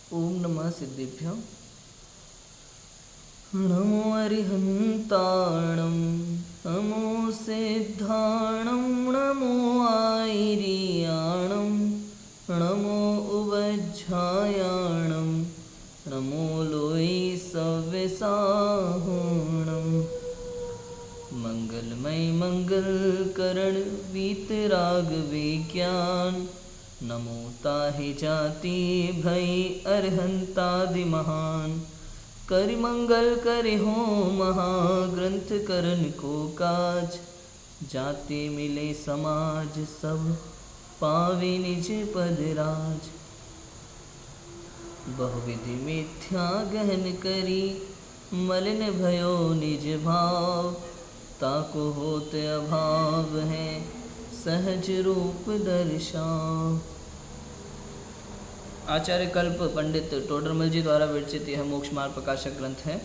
ओम नमः सिद्धेभ्यो। नमो अरिहन्ताणं नमो सिद्धाणं नमो आयर्याणं नमो उवज्झायाणं नमो लोई सव्यसाहुणं। मंगलमय मंगलकरण वीतराग विज्ञान नमो ताहि जाति भय अरहंतादि महान। करि मंगल करि हो महाग्रंथ करन को काज। जाते मिले समाज सब पावे निज पद राज। बहुविधि मिथ्या गहन करी मलिन भयो निज भाव। ताको होत अभाव है सहज रूप दर्शाओ। आचार्य कल्प पंडित टोडरमल जी द्वारा विरचित यह मोक्ष मार्ग प्रकाशक ग्रंथ है।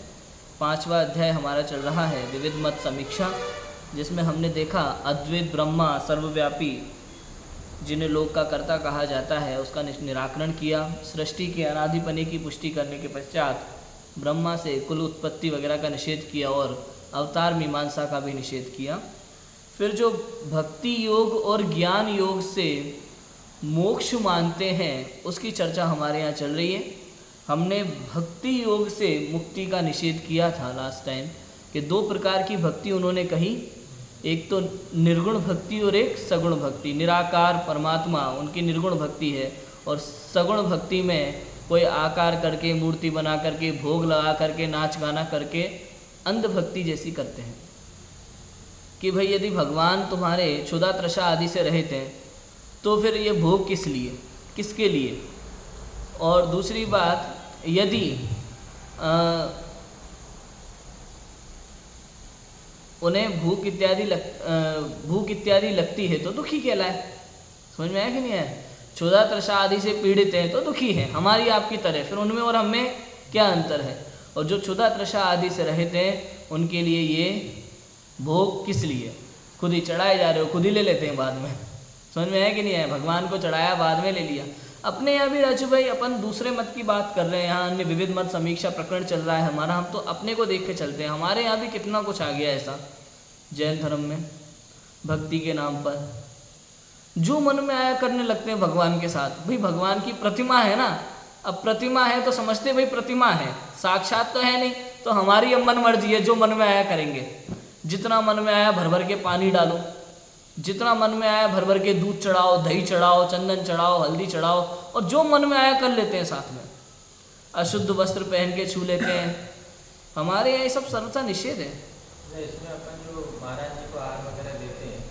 5वां अध्याय हमारा चल रहा है विविध मत समीक्षा, जिसमें हमने देखा अद्वैत ब्रह्मा सर्वव्यापी जिन्हें लोक का कर्ता कहा जाता है उसका निराकरण किया। सृष्टि के अनादिपने की पुष्टि करने के पश्चात ब्रह्मा से कुल उत्पत्ति वगैरह का निषेध किया और अवतार मीमांसा का भी निषेध किया। फिर जो भक्ति योग और ज्ञान योग से मोक्ष मानते हैं उसकी चर्चा हमारे यहाँ चल रही है। हमने भक्ति योग से मुक्ति का निषेध किया था लास्ट टाइम कि 2 प्रकार की भक्ति उन्होंने कही, एक तो निर्गुण भक्ति और एक सगुण भक्ति। निराकार परमात्मा उनकी निर्गुण भक्ति है और सगुण भक्ति में कोई आकार करके मूर्ति बना करके भोग लगा करके नाच गाना करके अंध भक्ति जैसी करते हैं कि भाई यदि भगवान तुम्हारे क्षुधा तृषा आदि से रहित हैं तो फिर ये भोग किस लिए, किसके लिए। और दूसरी बात, यदि उन्हें भूख इत्यादि लगती है तो दुखी कहलाए। समझ में आया कि नहीं आया। क्षुधा तृषा आदि से पीड़ित हैं तो दुखी हैं हमारी आपकी तरह। फिर उनमें और हमें क्या अंतर है। और जो क्षुधा तृषा आदि से रहित हैं उनके लिए ये भोग किस लिए, खुद ही चढ़ाए जा रहे हो, खुद ही ले लेते हैं बाद में। समझ में आया कि नहीं आया। भगवान को चढ़ाया बाद में ले लिया। अपने यहाँ भी राजू भाई अपन दूसरे मत की बात कर रहे हैं। यहाँ अन्य विविध मत समीक्षा प्रकरण चल रहा है हमारा, हम तो अपने को देख के चलते हैं। हमारे यहाँ भी कितना कुछ आ गया ऐसा जैन धर्म में भक्ति के नाम पर जो मन में आया करने लगते हैं भगवान के साथ। भाई भगवान की प्रतिमा है ना, अब प्रतिमा है तो समझते भाई प्रतिमा है, साक्षात तो है नहीं। तो हमारी अब मन मर्जी है, जो मन में आया करेंगे। जितना मन में आया भर भर के पानी डालो, जितना मन में आया भर भर के दूध चढ़ाओ, दही चढ़ाओ, चंदन चढ़ाओ, हल्दी चढ़ाओ और जो मन में आया कर लेते हैं साथ में। अशुद्ध वस्त्र पहन के छू लेते हैं। हमारे यहाँ ये सब सर्वथा निषेध है। इसमें अपन जो महाराज जी को आहार वगैरह देते हैं,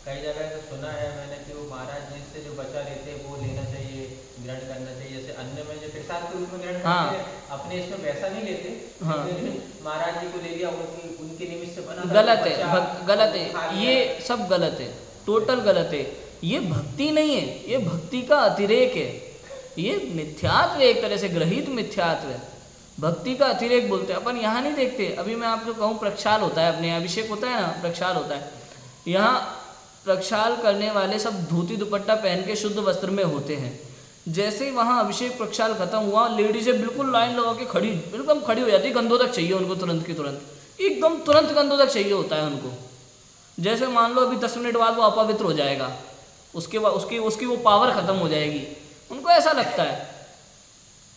कई जगह तो सुना है मैंने कि वो महाराज जी से जो बचा लेते हैं वो लेना चाहिए, ग्रहण करना चाहिए। जैसे अन्न में जो प्रसाद के रूप में ग्रहण करते हैं, अपने इसमें वैसा नहीं लेते। महाराज जी को ले लिया, उनके निमित्त से बना। गलत है, गलत है, ये सब गलत है, टोटल गलत है। ये भक्ति नहीं है, ये भक्ति का अतिरेक है। ये मिथ्यात्व, एक तरह से ग्रहित मिथ्यात्व है। भक्ति का अतिरेक बोलते हैं अपन। यहाँ नहीं देखते। अभी मैं आपको कहूँ प्रक्षाल होता है, अपने अभिषेक होता है ना, प्रक्षाल होता है। यहाँ प्रक्षाल करने वाले सब धोती दुपट्टा पहन के शुद्ध वस्त्र में होते हैं। जैसे ही वहाँ अभिषेक प्रक्षाल खत्म हुआ, लेडीजें बिल्कुल लाइन लगा के खड़ी, बिल्कुल खड़ी हो जाती। गंधोदक चाहिए उनको तुरंत की तुरंत, एकदम तुरंत गंधोदक चाहिए होता है उनको। जैसे मान लो अभी 10 मिनट बाद वो अपवित्र हो जाएगा, उसके बाद उसकी वो पावर खत्म हो जाएगी, उनको ऐसा लगता है।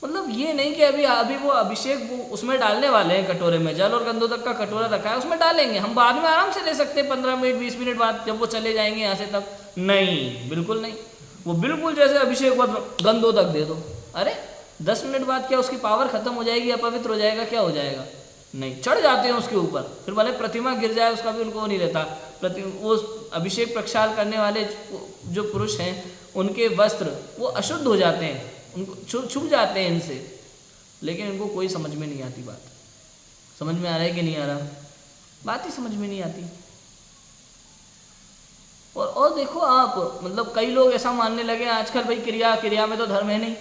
मतलब ये नहीं कि अभी वो अभिषेक उसमें डालने वाले हैं, कटोरे में जल और गंधोदक का कटोरा रखा है उसमें डालेंगे, हम बाद में आराम से ले सकते हैं 15 मिनट 20 मिनट बाद जब वो चले जाएंगे यहाँ से। तब नहीं, बिल्कुल नहीं। वो बिल्कुल जैसे अभिषेक बाद गंधोदक दे दो, अरे 10 मिनट बाद क्या उसकी पावर खत्म हो जाएगी, अपवित्र हो जाएगा, क्या हो जाएगा। नहीं, चढ़ जाते हैं उसके ऊपर। फिर भले प्रतिमा गिर जाए उसका भी उनको नहीं रहता। वो अभिषेक प्रक्षाल करने वाले जो पुरुष हैं उनके वस्त्र वो अशुद्ध हो जाते हैं, उनको छुप जाते हैं इनसे, लेकिन इनको कोई समझ में नहीं आती बात। समझ में आ रहा है कि नहीं आ रहा, बात ही समझ में नहीं आती। और देखो आप, मतलब कई लोग ऐसा मानने लगे आजकल भाई क्रिया में तो धर्म है नहीं।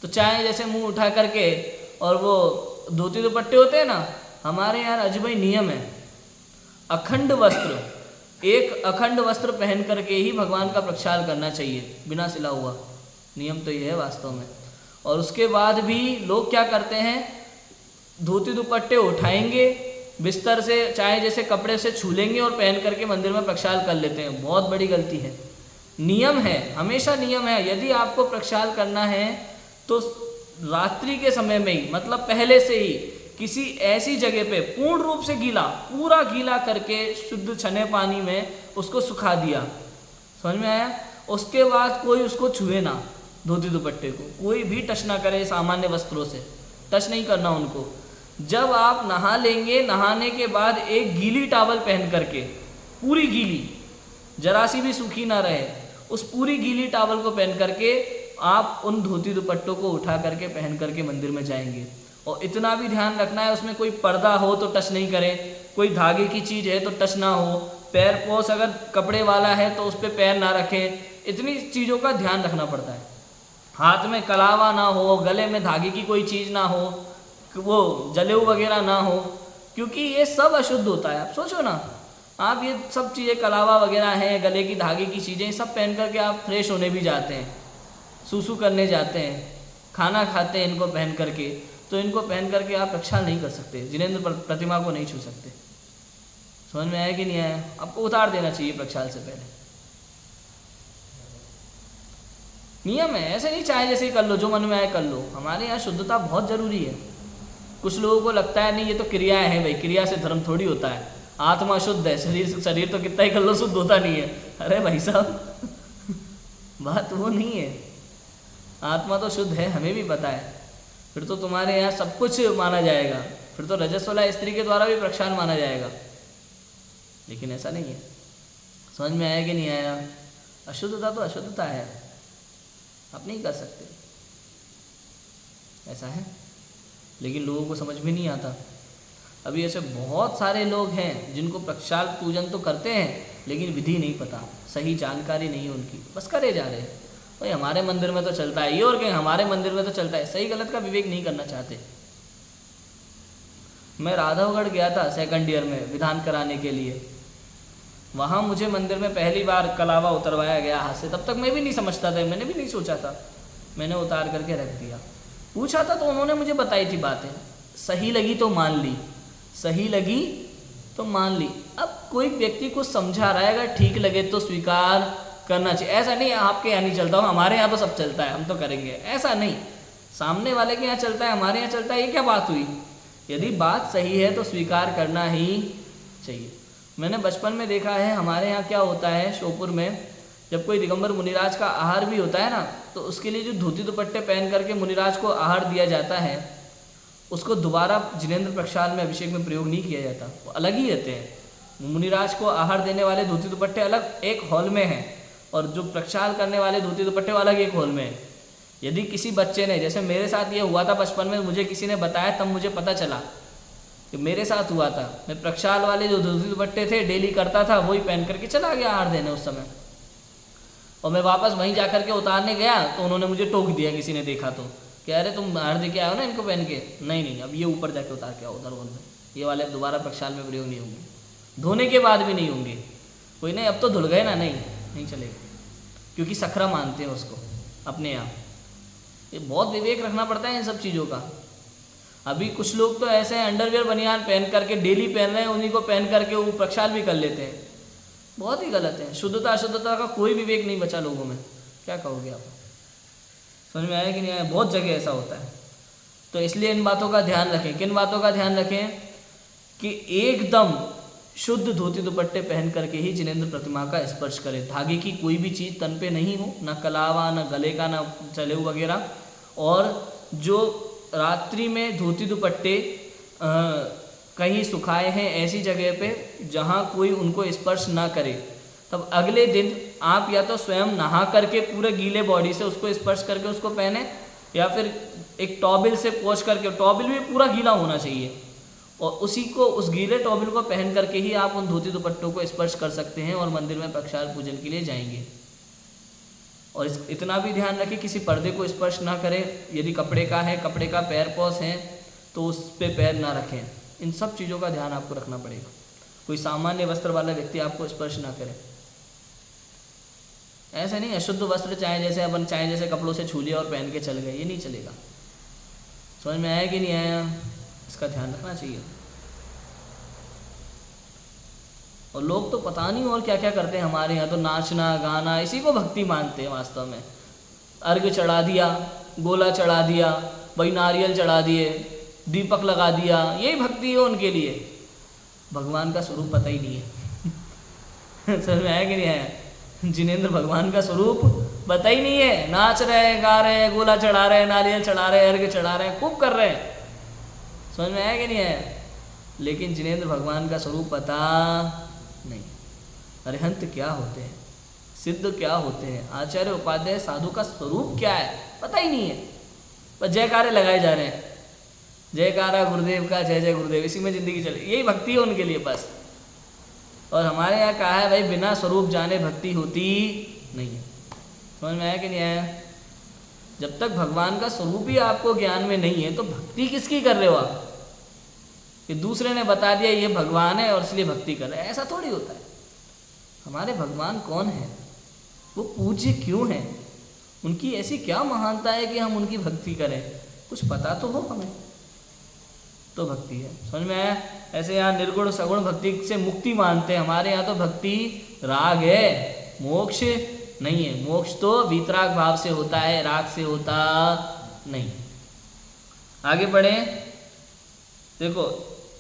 तो चाहे जैसे मुंह उठा करके और वो धोती दुपट्टे होते हैं ना, हमारे यहाँ अजबई नियम है, अखंड वस्त्र, एक अखंड वस्त्र पहन करके ही भगवान का प्रक्षाल करना चाहिए, बिना सिला हुआ। नियम तो ये है वास्तव में। और उसके बाद भी लोग क्या करते हैं, धोती दुपट्टे उठाएंगे बिस्तर से, चाहे जैसे कपड़े से छू लेंगे और पहन करके मंदिर में प्रक्षाल कर लेते हैं। बहुत बड़ी गलती है। नियम है, हमेशा नियम है, यदि आपको प्रक्षाल करना है तो रात्रि के समय में ही, मतलब पहले से ही किसी ऐसी जगह पे पूर्ण रूप से गीला, पूरा गीला करके शुद्ध छने पानी में उसको सुखा दिया। समझ में आया? उसके बाद कोई उसको छुए ना, धोती दुपट्टे को कोई भी टच ना करे, सामान्य वस्त्रों से टच नहीं करना उनको। जब आप नहा लेंगे, नहाने के बाद एक गीली टॉवल पहन करके, पूरी गीली, जरा सी भी सूखी ना रहे, उस पूरी गीली टॉवल को पहन करके आप उन धोती दुपट्टों को उठा करके पहन करके मंदिर में जाएंगे। और इतना भी ध्यान रखना है, उसमें कोई पर्दा हो तो टच नहीं करें, कोई धागे की चीज़ है तो टच ना हो, पैर पोस अगर कपड़े वाला है तो उस पर पैर ना रखें। इतनी चीज़ों का ध्यान रखना पड़ता है। हाथ में कलावा ना हो, गले में धागे की कोई चीज़ ना हो, वो जलेऊ वगैरह ना हो, क्योंकि ये सब अशुद्ध होता है। आप सोचो ना, आप ये सब चीज़ें, कलावा वगैरह हैं, गले की धागे की चीज़ें, सब पहन करके आप फ्रेश होने भी जाते हैं, सूसू करने जाते हैं, खाना खाते हैं इनको पहन करके, तो इनको पहन करके आप प्रक्षाल नहीं कर सकते, जिनेंद्र प्रतिमा को नहीं छू सकते। समझ में आया कि नहीं आया? आपको उतार देना चाहिए प्रक्षाल से पहले। नियम है, ऐसे नहीं चाहे जैसे कर लो, जो मन में आए कर लो। हमारे यहाँ शुद्धता बहुत ज़रूरी है। कुछ लोगों को लगता है नहीं ये तो क्रियाएं हैं भाई, क्रिया से धर्म थोड़ी होता है, आत्मा शुद्ध है, शरीर तो कितना ही कर लो शुद्ध होता नहीं है। अरे भाई साहब बात वो नहीं है, आत्मा तो शुद्ध है, हमें भी पता है। फिर तो तुम्हारे यहाँ सब कुछ माना जाएगा, फिर तो रजस्वला स्त्री के द्वारा भी प्रक्षाल माना जाएगा, लेकिन ऐसा नहीं है। समझ में आया कि नहीं आया? अशुद्धता तो अशुद्धता है, आप नहीं कर सकते, ऐसा है। लेकिन लोगों को समझ में नहीं आता। अभी ऐसे बहुत सारे लोग हैं जिनको प्रक्षाल पूजन तो करते हैं, लेकिन विधि नहीं पता, सही जानकारी नहीं है उनकी, बस करे जा रहे हैं। भाई हमारे मंदिर में तो चलता है ये, और कहीं हमारे मंदिर में तो चलता है, सही गलत का विवेक नहीं करना चाहते। मैं राघवगढ़ गया था सेकंड ईयर में विधान कराने के लिए। वहाँ मुझे मंदिर में पहली बार कलावा उतरवाया गया हाथ से। तब तक मैं भी नहीं समझता था, मैंने भी नहीं सोचा था, मैंने उतार करके रख दिया। पूछा था तो उन्होंने मुझे बताई थी बातें, सही लगी तो मान ली, सही लगी तो मान ली। अब कोई व्यक्ति को समझा रहा है, अगर ठीक लगे तो स्वीकार करना चाहिए। ऐसा नहीं आपके यहाँ नहीं चलता हो, हमारे यहाँ तो सब चलता है, हम तो करेंगे, ऐसा नहीं। सामने वाले के यहाँ चलता है, हमारे यहाँ चलता है, ये क्या बात हुई? यदि बात सही है तो स्वीकार करना ही चाहिए। मैंने बचपन में देखा है, हमारे यहाँ क्या होता है, श्योपुर में जब कोई दिगंबर मुनिराज का आहार भी होता है ना, तो उसके लिए जो धोती दुपट्टे पहन करके मुनिराज को आहार दिया जाता है, उसको दोबारा जिनेंद्र प्रक्षाल में अभिषेक में प्रयोग नहीं किया जाता, वो अलग ही रहते हैं। मुनिराज को आहार देने वाले धोती दुपट्टे अलग एक हॉल में हैं, और जो प्रक्षाल करने वाले धोती दुपट्टे अलग एक हॉल में है। यदि किसी बच्चे ने, जैसे मेरे साथ ये हुआ था बचपन में, मुझे किसी ने बताया तब मुझे पता चला कि मेरे साथ हुआ था। मैं प्रक्षाल वाले जो धोती दुपट्टे थे डेली करता था, वही पहन करके चला गया आहार देने उस समय, और मैं वापस वहीं जा करके उतारने गया तो उन्होंने मुझे टोक दिया, किसी ने देखा तो, कि अरे तुम आहार दे के आए हो ना इनको पहन के। नहीं, अब ये ऊपर जाके उतार के आओ उधर में, ये वाले दोबारा प्रक्षाल में प्रयोग नहीं होंगे, धोने के बाद भी नहीं होंगे। कोई नहीं, अब तो धुल गए ना, नहीं चलेगा, क्योंकि सखरा मानते हैं उसको अपने यहाँ। ये बहुत विवेक रखना पड़ता है इन सब चीज़ों का। अभी कुछ लोग तो ऐसे हैं, अंडरवियर बनियान पहन करके डेली पहन रहे हैं, उन्हीं को पहन करके वो प्रक्षाल भी कर लेते हैं। बहुत ही गलत है। शुद्धता अशुद्धता का कोई विवेक नहीं बचा लोगों में। क्या कहोगे आप? समझ में आया कि नहीं आया? बहुत जगह ऐसा होता है। तो इसलिए इन बातों का ध्यान रखें। किन बातों का ध्यान रखें? कि एकदम शुद्ध धोती दुपट्टे पहन करके ही जिनेंद्र प्रतिमा का स्पर्श करें। धागे की कोई भी चीज़ तन पे नहीं हो, ना कलावा, ना गले का, ना जलेऊ वगैरह। और जो रात्रि में धोती दुपट्टे कहीं सुखाए हैं ऐसी जगह पे जहाँ कोई उनको स्पर्श ना करे, तब अगले दिन आप या तो स्वयं नहा करके पूरे गीले बॉडी से उसको स्पर्श करके उसको पहने, या फिर एक टॉवल से पोंछ करके, टॉवल भी पूरा गीला होना चाहिए, और उसी को, उस गीले टॉवल को पहन करके ही आप उन धोती दुपट्टों को स्पर्श कर सकते हैं और मंदिर में प्रक्षाल पूजन के लिए जाएंगे। और इतना भी ध्यान रखें किसी पर्दे को स्पर्श ना करें। यदि कपड़े का है, कपड़े का पैर पोस है तो उस पर पैर ना रखें। इन सब चीज़ों का ध्यान आपको रखना पड़ेगा। कोई सामान्य वस्त्र वाला व्यक्ति आपको स्पर्श ना करे। ऐसे नहीं अशुद्ध वस्त्र चाहे जैसे अपन चाहे जैसे कपड़ों से छू लिया और पहन के चल गए, ये नहीं चलेगा। समझ में आया कि नहीं आया, इसका ध्यान रखना चाहिए। और लोग तो पता नहीं और क्या क्या करते हैं हमारे यहाँ, तो नाचना गाना इसी को भक्ति मानते हैं वास्तव में। अर्घ चढ़ा दिया, गोला चढ़ा दिया, भाई नारियल चढ़ा दिए, दीपक लगा दिया, यही भक्ति है उनके लिए। भगवान का स्वरूप पता ही नहीं है। समझ में आया कि नहीं आया, जिनेंद्र भगवान का स्वरूप पता ही नहीं है। नाच रहे, गा रहे, गोला चढ़ा रहे, नारियल चढ़ा रहे, अर्घ चढ़ा रहे, खूब कर रहे हैं। समझ में आया कि नहीं आया, लेकिन जिनेंद्र भगवान का स्वरूप पता नहीं। अरिहंत क्या होते हैं, सिद्ध क्या होते हैं, आचार्य उपाध्याय साधु का स्वरूप क्या है, पता ही नहीं है। पर जयकारे लगाए जा रहे हैं, जयकारा गुरुदेव का, जय जय गुरुदेव, इसी में जिंदगी चले, यही भक्ति है उनके लिए बस। और हमारे यहाँ कहा है भाई बिना स्वरूप जाने भक्ति होती नहीं है। समझ में आया कि नहीं आया, जब तक भगवान का स्वरूप ही आपको ज्ञान में नहीं है तो भक्ति किसकी कर रहे हो आप, कि दूसरे ने बता दिया ये भगवान है और इसलिए भक्ति कर रहे हैं, ऐसा थोड़ी होता है। हमारे भगवान कौन है, वो पूज्य क्यों हैं, उनकी ऐसी क्या महानता है कि हम उनकी भक्ति करें, कुछ पता तो हो हमें, तो भक्ति है। समझ में आया। ऐसे यहाँ निर्गुण सगुण भक्ति से मुक्ति मानते हैं, हमारे यहाँ तो भक्ति राग है, मोक्ष नहीं है। मोक्ष तो वीतराग भाव से होता है, राग से होता नहीं। आगे बढ़े, देखो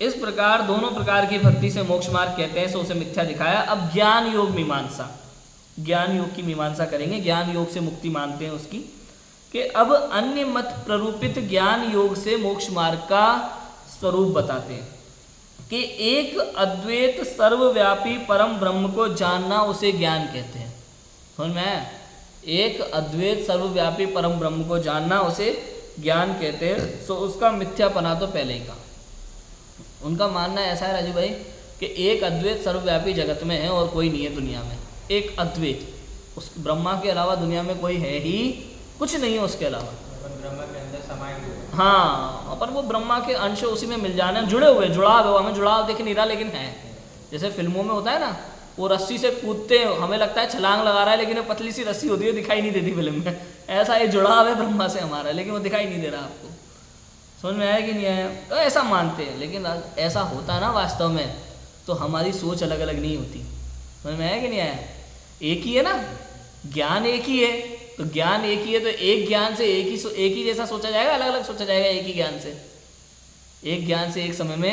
इस प्रकार दोनों प्रकार की भक्ति से मोक्ष मार्ग कहते हैं, सो उसे मिथ्या दिखाया। अब ज्ञान योग मीमांसा, ज्ञान योग की मीमांसा करेंगे। ज्ञान योग से मुक्ति मानते हैं उसकी, कि अब अन्य मत प्ररूपित ज्ञान योग से मोक्ष मार्ग का स्वरूप बताते हैं कि एक अद्वैत सर्वव्यापी परम ब्रह्म को जानना उसे ज्ञान कहते हैं। समझ में आया, एक अद्वैत सर्वव्यापी परम ब्रह्म को जानना उसे ज्ञान कहते हैं। सो उसका मिथ्यापना तो पहले ही कहा। उनका मानना ऐसा है राजू भाई कि एक अद्वैत सर्वव्यापी जगत में है और कोई नहीं है दुनिया में, एक अद्वैत, उस ब्रह्मा के अलावा दुनिया में कोई है ही कुछ नहीं है उसके अलावा। ब्रह्मा के अंदर समाये हुए, हाँ, अपन वो ब्रह्मा के अंश उसी में मिल जाने, जुड़े हुए, जुड़ाव, हमें जुड़ाव दिख नहीं रहा लेकिन है। जैसे फिल्मों में होता है ना, वो रस्सी से कूदते हैं, हमें लगता है छलांग लगा रहा है लेकिन वो पतली सी रस्सी होती है, दिखाई नहीं देती फिल्म में। ऐसा ये जुड़ाव है ब्रह्मा से हमारा, लेकिन वो दिखाई नहीं दे रहा आपको। समझ में आया कि नहीं आया, तो ऐसा मानते हैं, लेकिन ऐसा होता ना वास्तव में तो हमारी सोच अलग अलग नहीं होती। समझ में आया कि नहीं आया, एक ही है ना, ज्ञान एक ही है, तो ज्ञान एक ही है, तो एक ज्ञान से एक ही जैसा सोचा जाएगा, अलग अलग सोचा जाएगा। एक ही ज्ञान से, एक ज्ञान से एक समय में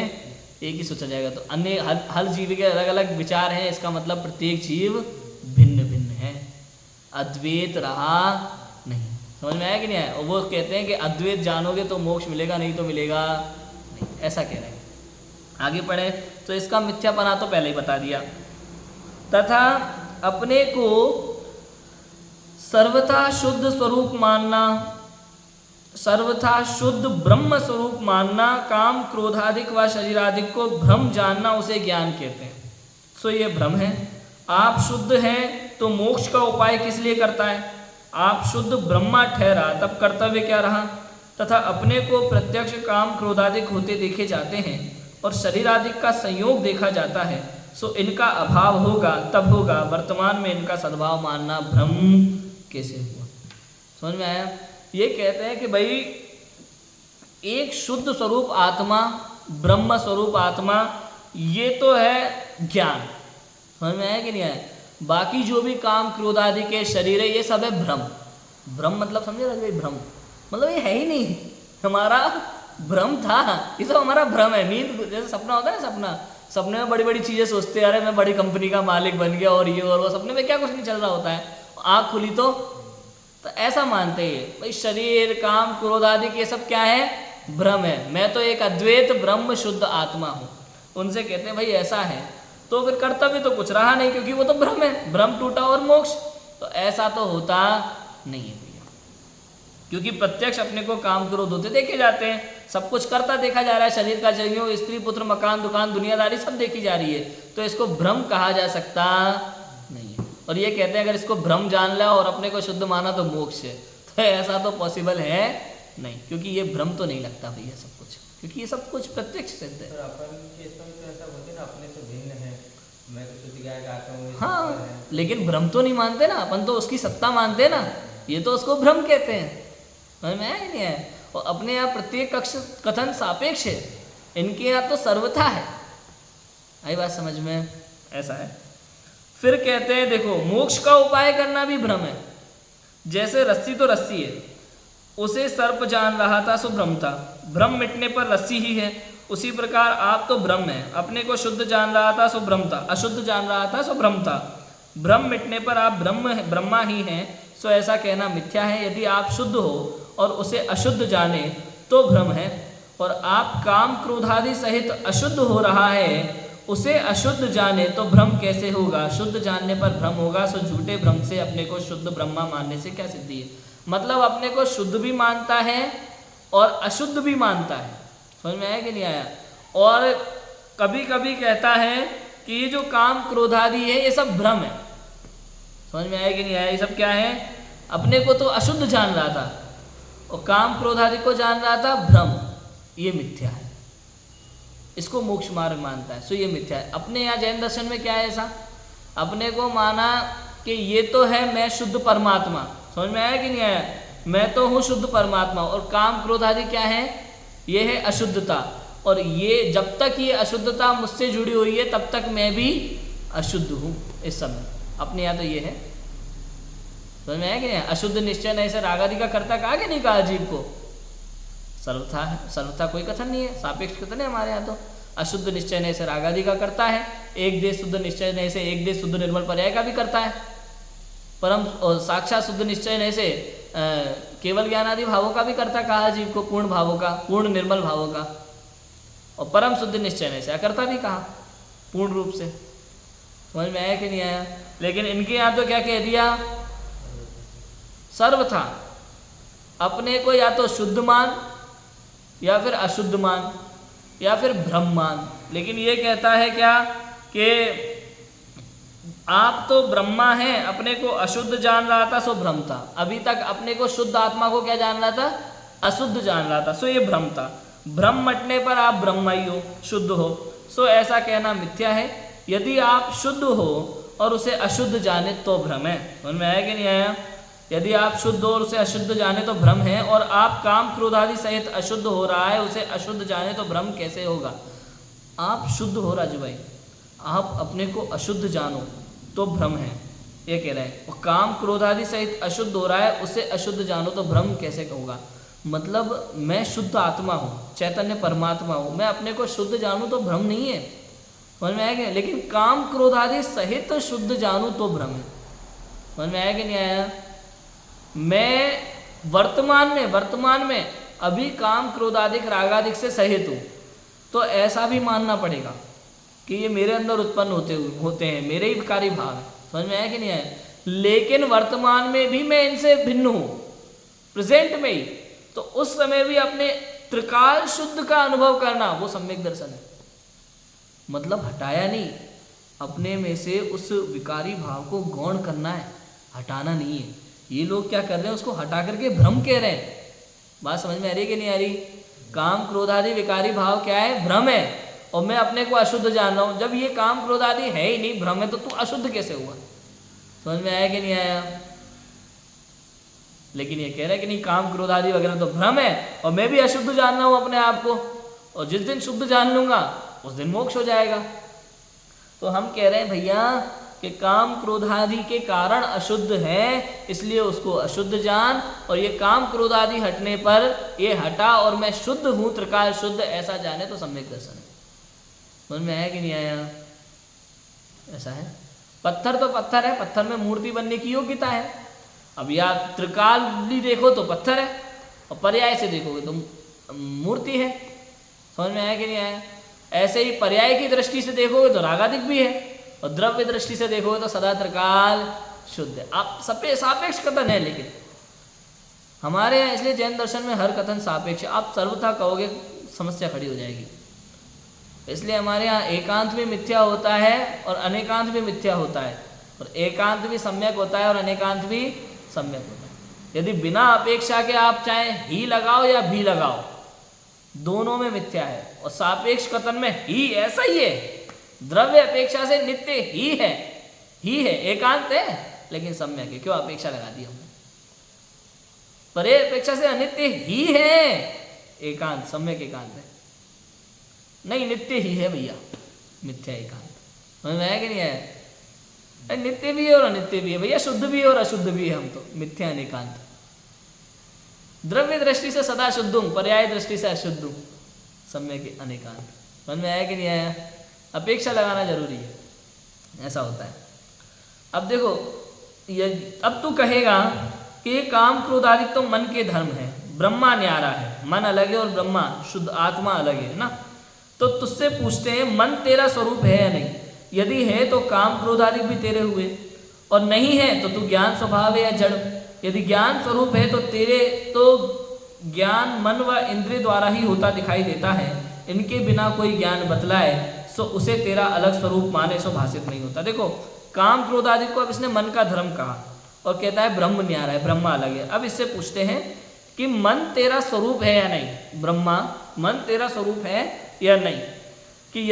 एक ही सोचा जाएगा। तो अन्य हर जीव के अलग अलग विचार हैं, इसका मतलब प्रत्येक जीव भिन्न भिन्न है, अद्वैत रहा नहीं। समझ में आया कि नहीं आया। और वो कहते हैं कि अद्वैत जानोगे तो मोक्ष मिलेगा, नहीं तो मिलेगा नहीं, ऐसा कह रहे हैं। आगे पढ़े तो इसका मिथ्यापना तो पहले ही बता दिया। तथा अपने को सर्वथा शुद्ध स्वरूप मानना, सर्वथा शुद्ध ब्रह्म स्वरूप मानना, काम क्रोधाधिक व शरीराधिक को भ्रम जानना उसे ज्ञान कहते हैं। सो ये भ्रम है। आप शुद्ध हैं तो मोक्ष का उपाय किस लिए करता है, आप शुद्ध ब्रह्मा ठहरा तब कर्तव्य क्या रहा। तथा अपने को प्रत्यक्ष काम क्रोधाधिक होते देखे जाते हैं और शरीराधिक का संयोग देखा जाता है, सो इनका अभाव होगा तब होगा, वर्तमान में इनका सद्भाव मानना भ्रम कैसे हुआ। समझ में आया। ये कहते हैं कि भाई एक शुद्ध स्वरूप आत्मा, ब्रह्म स्वरूप आत्मा, ये तो है ज्ञान। समझ में आया कि नहीं आया। बाकी जो भी काम क्रोध आदि के शरीर है ये सब है भ्रम। भ्रम मतलब समझे भाई, भ्रम मतलब ये है ही नहीं, हमारा भ्रम था, ये सब हमारा भ्रम है। नींद जैसे सपना होता है ना, सपने में बड़ी बड़ी चीजें सोचते हैं, अरे मैं बड़ी कंपनी का मालिक बन गया और ये और वो, सपने में क्या कुछ नहीं चल रहा होता है, आँख खुली तो ऐसा मानते हैं भाई शरीर काम क्रोध आदि ये सब क्या है, भ्रम है। मैं तो एक अद्वैत ब्रह्म शुद्ध आत्मा हूँ, उनसे कहते हैं भाई ऐसा है। तो फिर कर्तव्य तो कुछ रहा नहीं, क्योंकि वो तो भ्रम है, भ्रम टूटा और मोक्ष, तो ऐसा तो होता नहीं है भैया। क्योंकि प्रत्यक्ष अपने को काम क्रोध होते देखे जाते हैं, सब कुछ करता देखा जा रहा है, शरीर का संयोग, स्त्री पुत्र मकान दुकान दुनियादारी सब देखी जा रही है, तो इसको भ्रम कहा जा सकता नहीं है। और ये कहते हैं अगर इसको भ्रम जान लिया और अपने को शुद्ध माना तो मोक्ष है, तो ऐसा तो पॉसिबल है नहीं, क्योंकि ये भ्रम तो नहीं लगता भैया सब कुछ, क्योंकि ये सब कुछ प्रत्यक्ष सिद्ध है। अपन केस में तो ऐसा बोलते ना, अपने से भिन्न है, मैं तो शुद्ध गाय गाता हूँ, ये सब हाँ, पर है। लेकिन भ्रम तो नहीं मानते ना अपन, तो उसकी सत्ता मानते हैं ना, ये तो उसको भ्रम कहते हैं। समझ में आया कि नहीं आया? और अपने यहाँ प्रत्येक कथन सापेक्ष है, इनके यहाँ तो सर्वथा है। आई बात समझ में? ऐसा है। फिर कहते हैं देखो, मोक्ष का उपाय करना भी भ्रम है। जैसे रस्सी तो रस्सी है, उसे सर्प जान रहा था सो भ्रम था, भ्रम मिटने पर रस्सी ही है। उसी प्रकार आप तो ब्रह्म है, अपने को शुद्ध जान रहा था सो भ्रम था, अशुद्ध जान रहा था सो भ्रम था। भ्रम मिटने पर आप ब्रह्मा ही हैं, सो ऐसा कहना मिथ्या है। यदि आप शुद्ध हो और उसे अशुद्ध जाने तो भ्रम है, और आप काम क्रोधादि सहित अशुद्ध हो रहा है, उसे अशुद्ध जाने तो भ्रम कैसे होगा? शुद्ध जानने पर भ्रम होगा, सो झूठे भ्रम से अपने को शुद्ध ब्रह्मा मानने से क्या सिद्धि है? मतलब अपने को शुद्ध भी मानता है और अशुद्ध भी मानता है। समझ में आया कि नहीं आया? और कभी कभी कहता है कि ये जो काम क्रोधादि है ये सब भ्रम है। समझ में आया कि नहीं आया? ये सब क्या है? अपने को तो अशुद्ध जान रहा था और काम क्रोधादि को जान रहा था भ्रम, ये मिथ्या है। इसको मोक्ष मार्ग मानता है, सो ये मिथ्या है। अपने यहाँ जैन दर्शन में क्या है ऐसा? अपने को माना कि ये तो है मैं शुद्ध परमात्मा। समझ में आया कि नहीं आया? मैं तो हूँ शुद्ध परमात्मा, और काम क्रोध आदि क्या है? ये है अशुद्धता, और ये जब तक ये अशुद्धता मुझसे जुड़ी हुई है तब तक मैं भी अशुद्ध हूँ इस समय। अपने यहाँ तो ये है। समझ में आया कि नहीं? अशुद्ध निश्चय नहीं से रागादि का कर्ता कहा कि नहीं कहा? जीव को सर्वथा है, सर्वथा कोई कथन नहीं है, सापेक्ष कथन है हमारे यहाँ। तो अशुद्ध निश्चय नहीं से रागादि का करता है, एक देश शुद्ध निश्चय नहीं से एक देश शुद्ध निर्मल पर्याय का भी करता है, परम साक्षात शुद्ध निश्चय नहीं से केवल ज्ञान आदि भावों का भी करता कहा जीव को, पूर्ण भावों का, पूर्ण निर्मल भावों का। और परम शुद्ध निश्चय नहीं से अकर्ता भी कहा पूर्ण रूप से। समझ में आया कि नहीं आया? लेकिन इनके यहाँ तो क्या कह दिया? सर्वथा। अपने को या तो शुद्ध मान या फिर अशुद्ध मान या फिर भ्रम मान। लेकिन ये कहता है क्या कि आप तो ब्रह्मा हैं, अपने को अशुद्ध जान रहा था सो भ्रम था। अभी तक अपने को शुद्ध आत्मा को क्या जान रहा था? अशुद्ध जान रहा था, सो ये भ्रम था। भ्रम मटने पर आप ब्रह्म ही हो, शुद्ध हो, सो ऐसा कहना मिथ्या है। यदि आप शुद्ध हो और उसे अशुद्ध जाने तो भ्रम है। समझ में आया कि नहीं आया? यदि आप शुद्ध हो और उसे अशुद्ध जाने तो भ्रम है, और आप काम क्रोधादि सहित अशुद्ध हो रहा है, उसे अशुद्ध जाने तो भ्रम कैसे होगा? आप शुद्ध हो राजू भाई, आप अपने को अशुद्ध जानो तो भ्रम है, ये कह रहे हैं। और काम क्रोधादि सहित अशुद्ध हो रहा है, उसे अशुद्ध जानो तो भ्रम कैसे होगा? मतलब मैं शुद्ध आत्मा हूँ, चैतन्य परमात्मा हूँ, मैं अपने को शुद्ध जानूँ तो भ्रम नहीं है। समझ में आया कि? लेकिन काम क्रोधादि सहित शुद्ध जानूँ तो भ्रम है। समझ में आया कि नहीं आया? मैं वर्तमान में अभी काम क्रोधादिक रागादिक से सहित हूँ, तो ऐसा भी मानना पड़ेगा कि ये मेरे अंदर उत्पन्न होते हैं, मेरे ही विकारी भाव है। समझ में आया कि नहीं आया? लेकिन वर्तमान में भी मैं इनसे भिन्न हूँ, प्रेजेंट में ही, तो उस समय भी अपने त्रिकाल शुद्ध का अनुभव करना, वो सम्यक दर्शन है। मतलब हटाया नहीं, अपने में से उस विकारी भाव को गौण करना है, हटाना नहीं है। ये लोग क्या कर रहे हैं? उसको हटा करके भ्रम कह रहे हैं। बात समझ में आ रही है कि नहीं आ रही? काम क्रोधादि विकारी भाव क्या है? भ्रम है, और मैं अपने को अशुद्ध जान रहा हूँ। जब ये काम क्रोधादि है ही नहीं, भ्रम है, तो तू अशुद्ध कैसे हुआ? समझ में आया कि नहीं आया? लेकिन ये कह रहे हैं कि नहीं, काम क्रोधादि वगैरह तो भ्रम है, और मैं भी अशुद्ध जान रहा हूँ अपने आप को, और जिस दिन शुद्ध जान लूंगा उस दिन मोक्ष हो जाएगा। तो हम कह रहे हैं भैया कि काम क्रोधादि के कारण अशुद्ध है, इसलिए उसको अशुद्ध जान, और ये काम क्रोधादि हटने पर ये हटा और मैं शुद्ध हूँ, त्रिकाल शुद्ध, ऐसा जाने तो सम्यक दर्शन है। समझ में आया कि नहीं आया? ऐसा है। पत्थर तो पत्थर है, पत्थर में मूर्ति बनने की योग्यता है। अब या त्रिकाली देखो तो पत्थर है, और पर्याय से देखोगे तो मूर्ति है। समझ में आया कि नहीं आया? ऐसे ही पर्याय की दृष्टि से देखोगे तो रागादिक भी है, और द्रव्य दृष्टि से देखोगे तो सदा त्रिकाल शुद्ध है। आप सापेक्ष कथन है, लेकिन हमारे यहाँ इसलिए जैन दर्शन में हर कथन सापेक्ष। आप सर्वथा कहोगे समस्या खड़ी हो जाएगी। इसलिए हमारे यहाँ एकांत भी मिथ्या होता है और अनेकांत भी मिथ्या होता है, और एकांत भी सम्यक होता है और अनेकांत भी सम्यक होता है। यदि बिना अपेक्षा के आप चाहे ही लगाओ या भी लगाओ, दोनों में मिथ्या है। और सापेक्ष कथन में ही ऐसा ही है, द्रव्य अपेक्षा से नित्य ही है, एकांत है लेकिन सम्यक है। क्यों अपेक्षा लगा दी हमने? परे अपेक्षा से अनित्य ही है, एकांत सम्यक एकांत है। नहीं, नित्य ही है भैया, मिथ्या एकांत। समझ में आया कि नहीं आया? नित्य भी है और अनित्य भी है भैया, शुद्ध भी है और अशुद्ध भी है। हम तो मिथ्या एकांत, द्रव्य दृष्टि से सदा शुद्धम, पर्याय दृष्टि से अशुद्धम, सम्यक अनेकांत। समझ में आया कि नहीं आया? अपेक्षा लगाना जरूरी है, ऐसा होता है। अब देखो, अब तू कहेगा कि ये काम क्रोध आदि तो मन के धर्म है, ब्रह्मा न्यारा है, मन अलग है और ब्रह्मा शुद्ध आत्मा अलग है ना। तो तुझसे पूछते हैं, मन तेरा स्वरूप है या नहीं? यदि है तो काम क्रोध आदि भी तेरे हुए, और नहीं है तो तू ज्ञान स्वभाव है या जड़? यदि ज्ञान स्वरूप है तो तेरे तो ज्ञान मन व इंद्रिय द्वारा ही होता दिखाई देता है, इनके बिना कोई ज्ञान बतलाए सो उसे तेरा अलग स्वरूप माने सो भाषित नहीं होता। देखो, काम क्रोध आदि को अब इसने मन का धर्म कहा और कहता है ब्रह्म न्यारा है, ब्रह्मा अलग है। अब इससे पूछते हैं कि मन तेरा स्वरूप है या नहीं? ब्रह्मा, मन तेरा स्वरूप है या नहीं? कि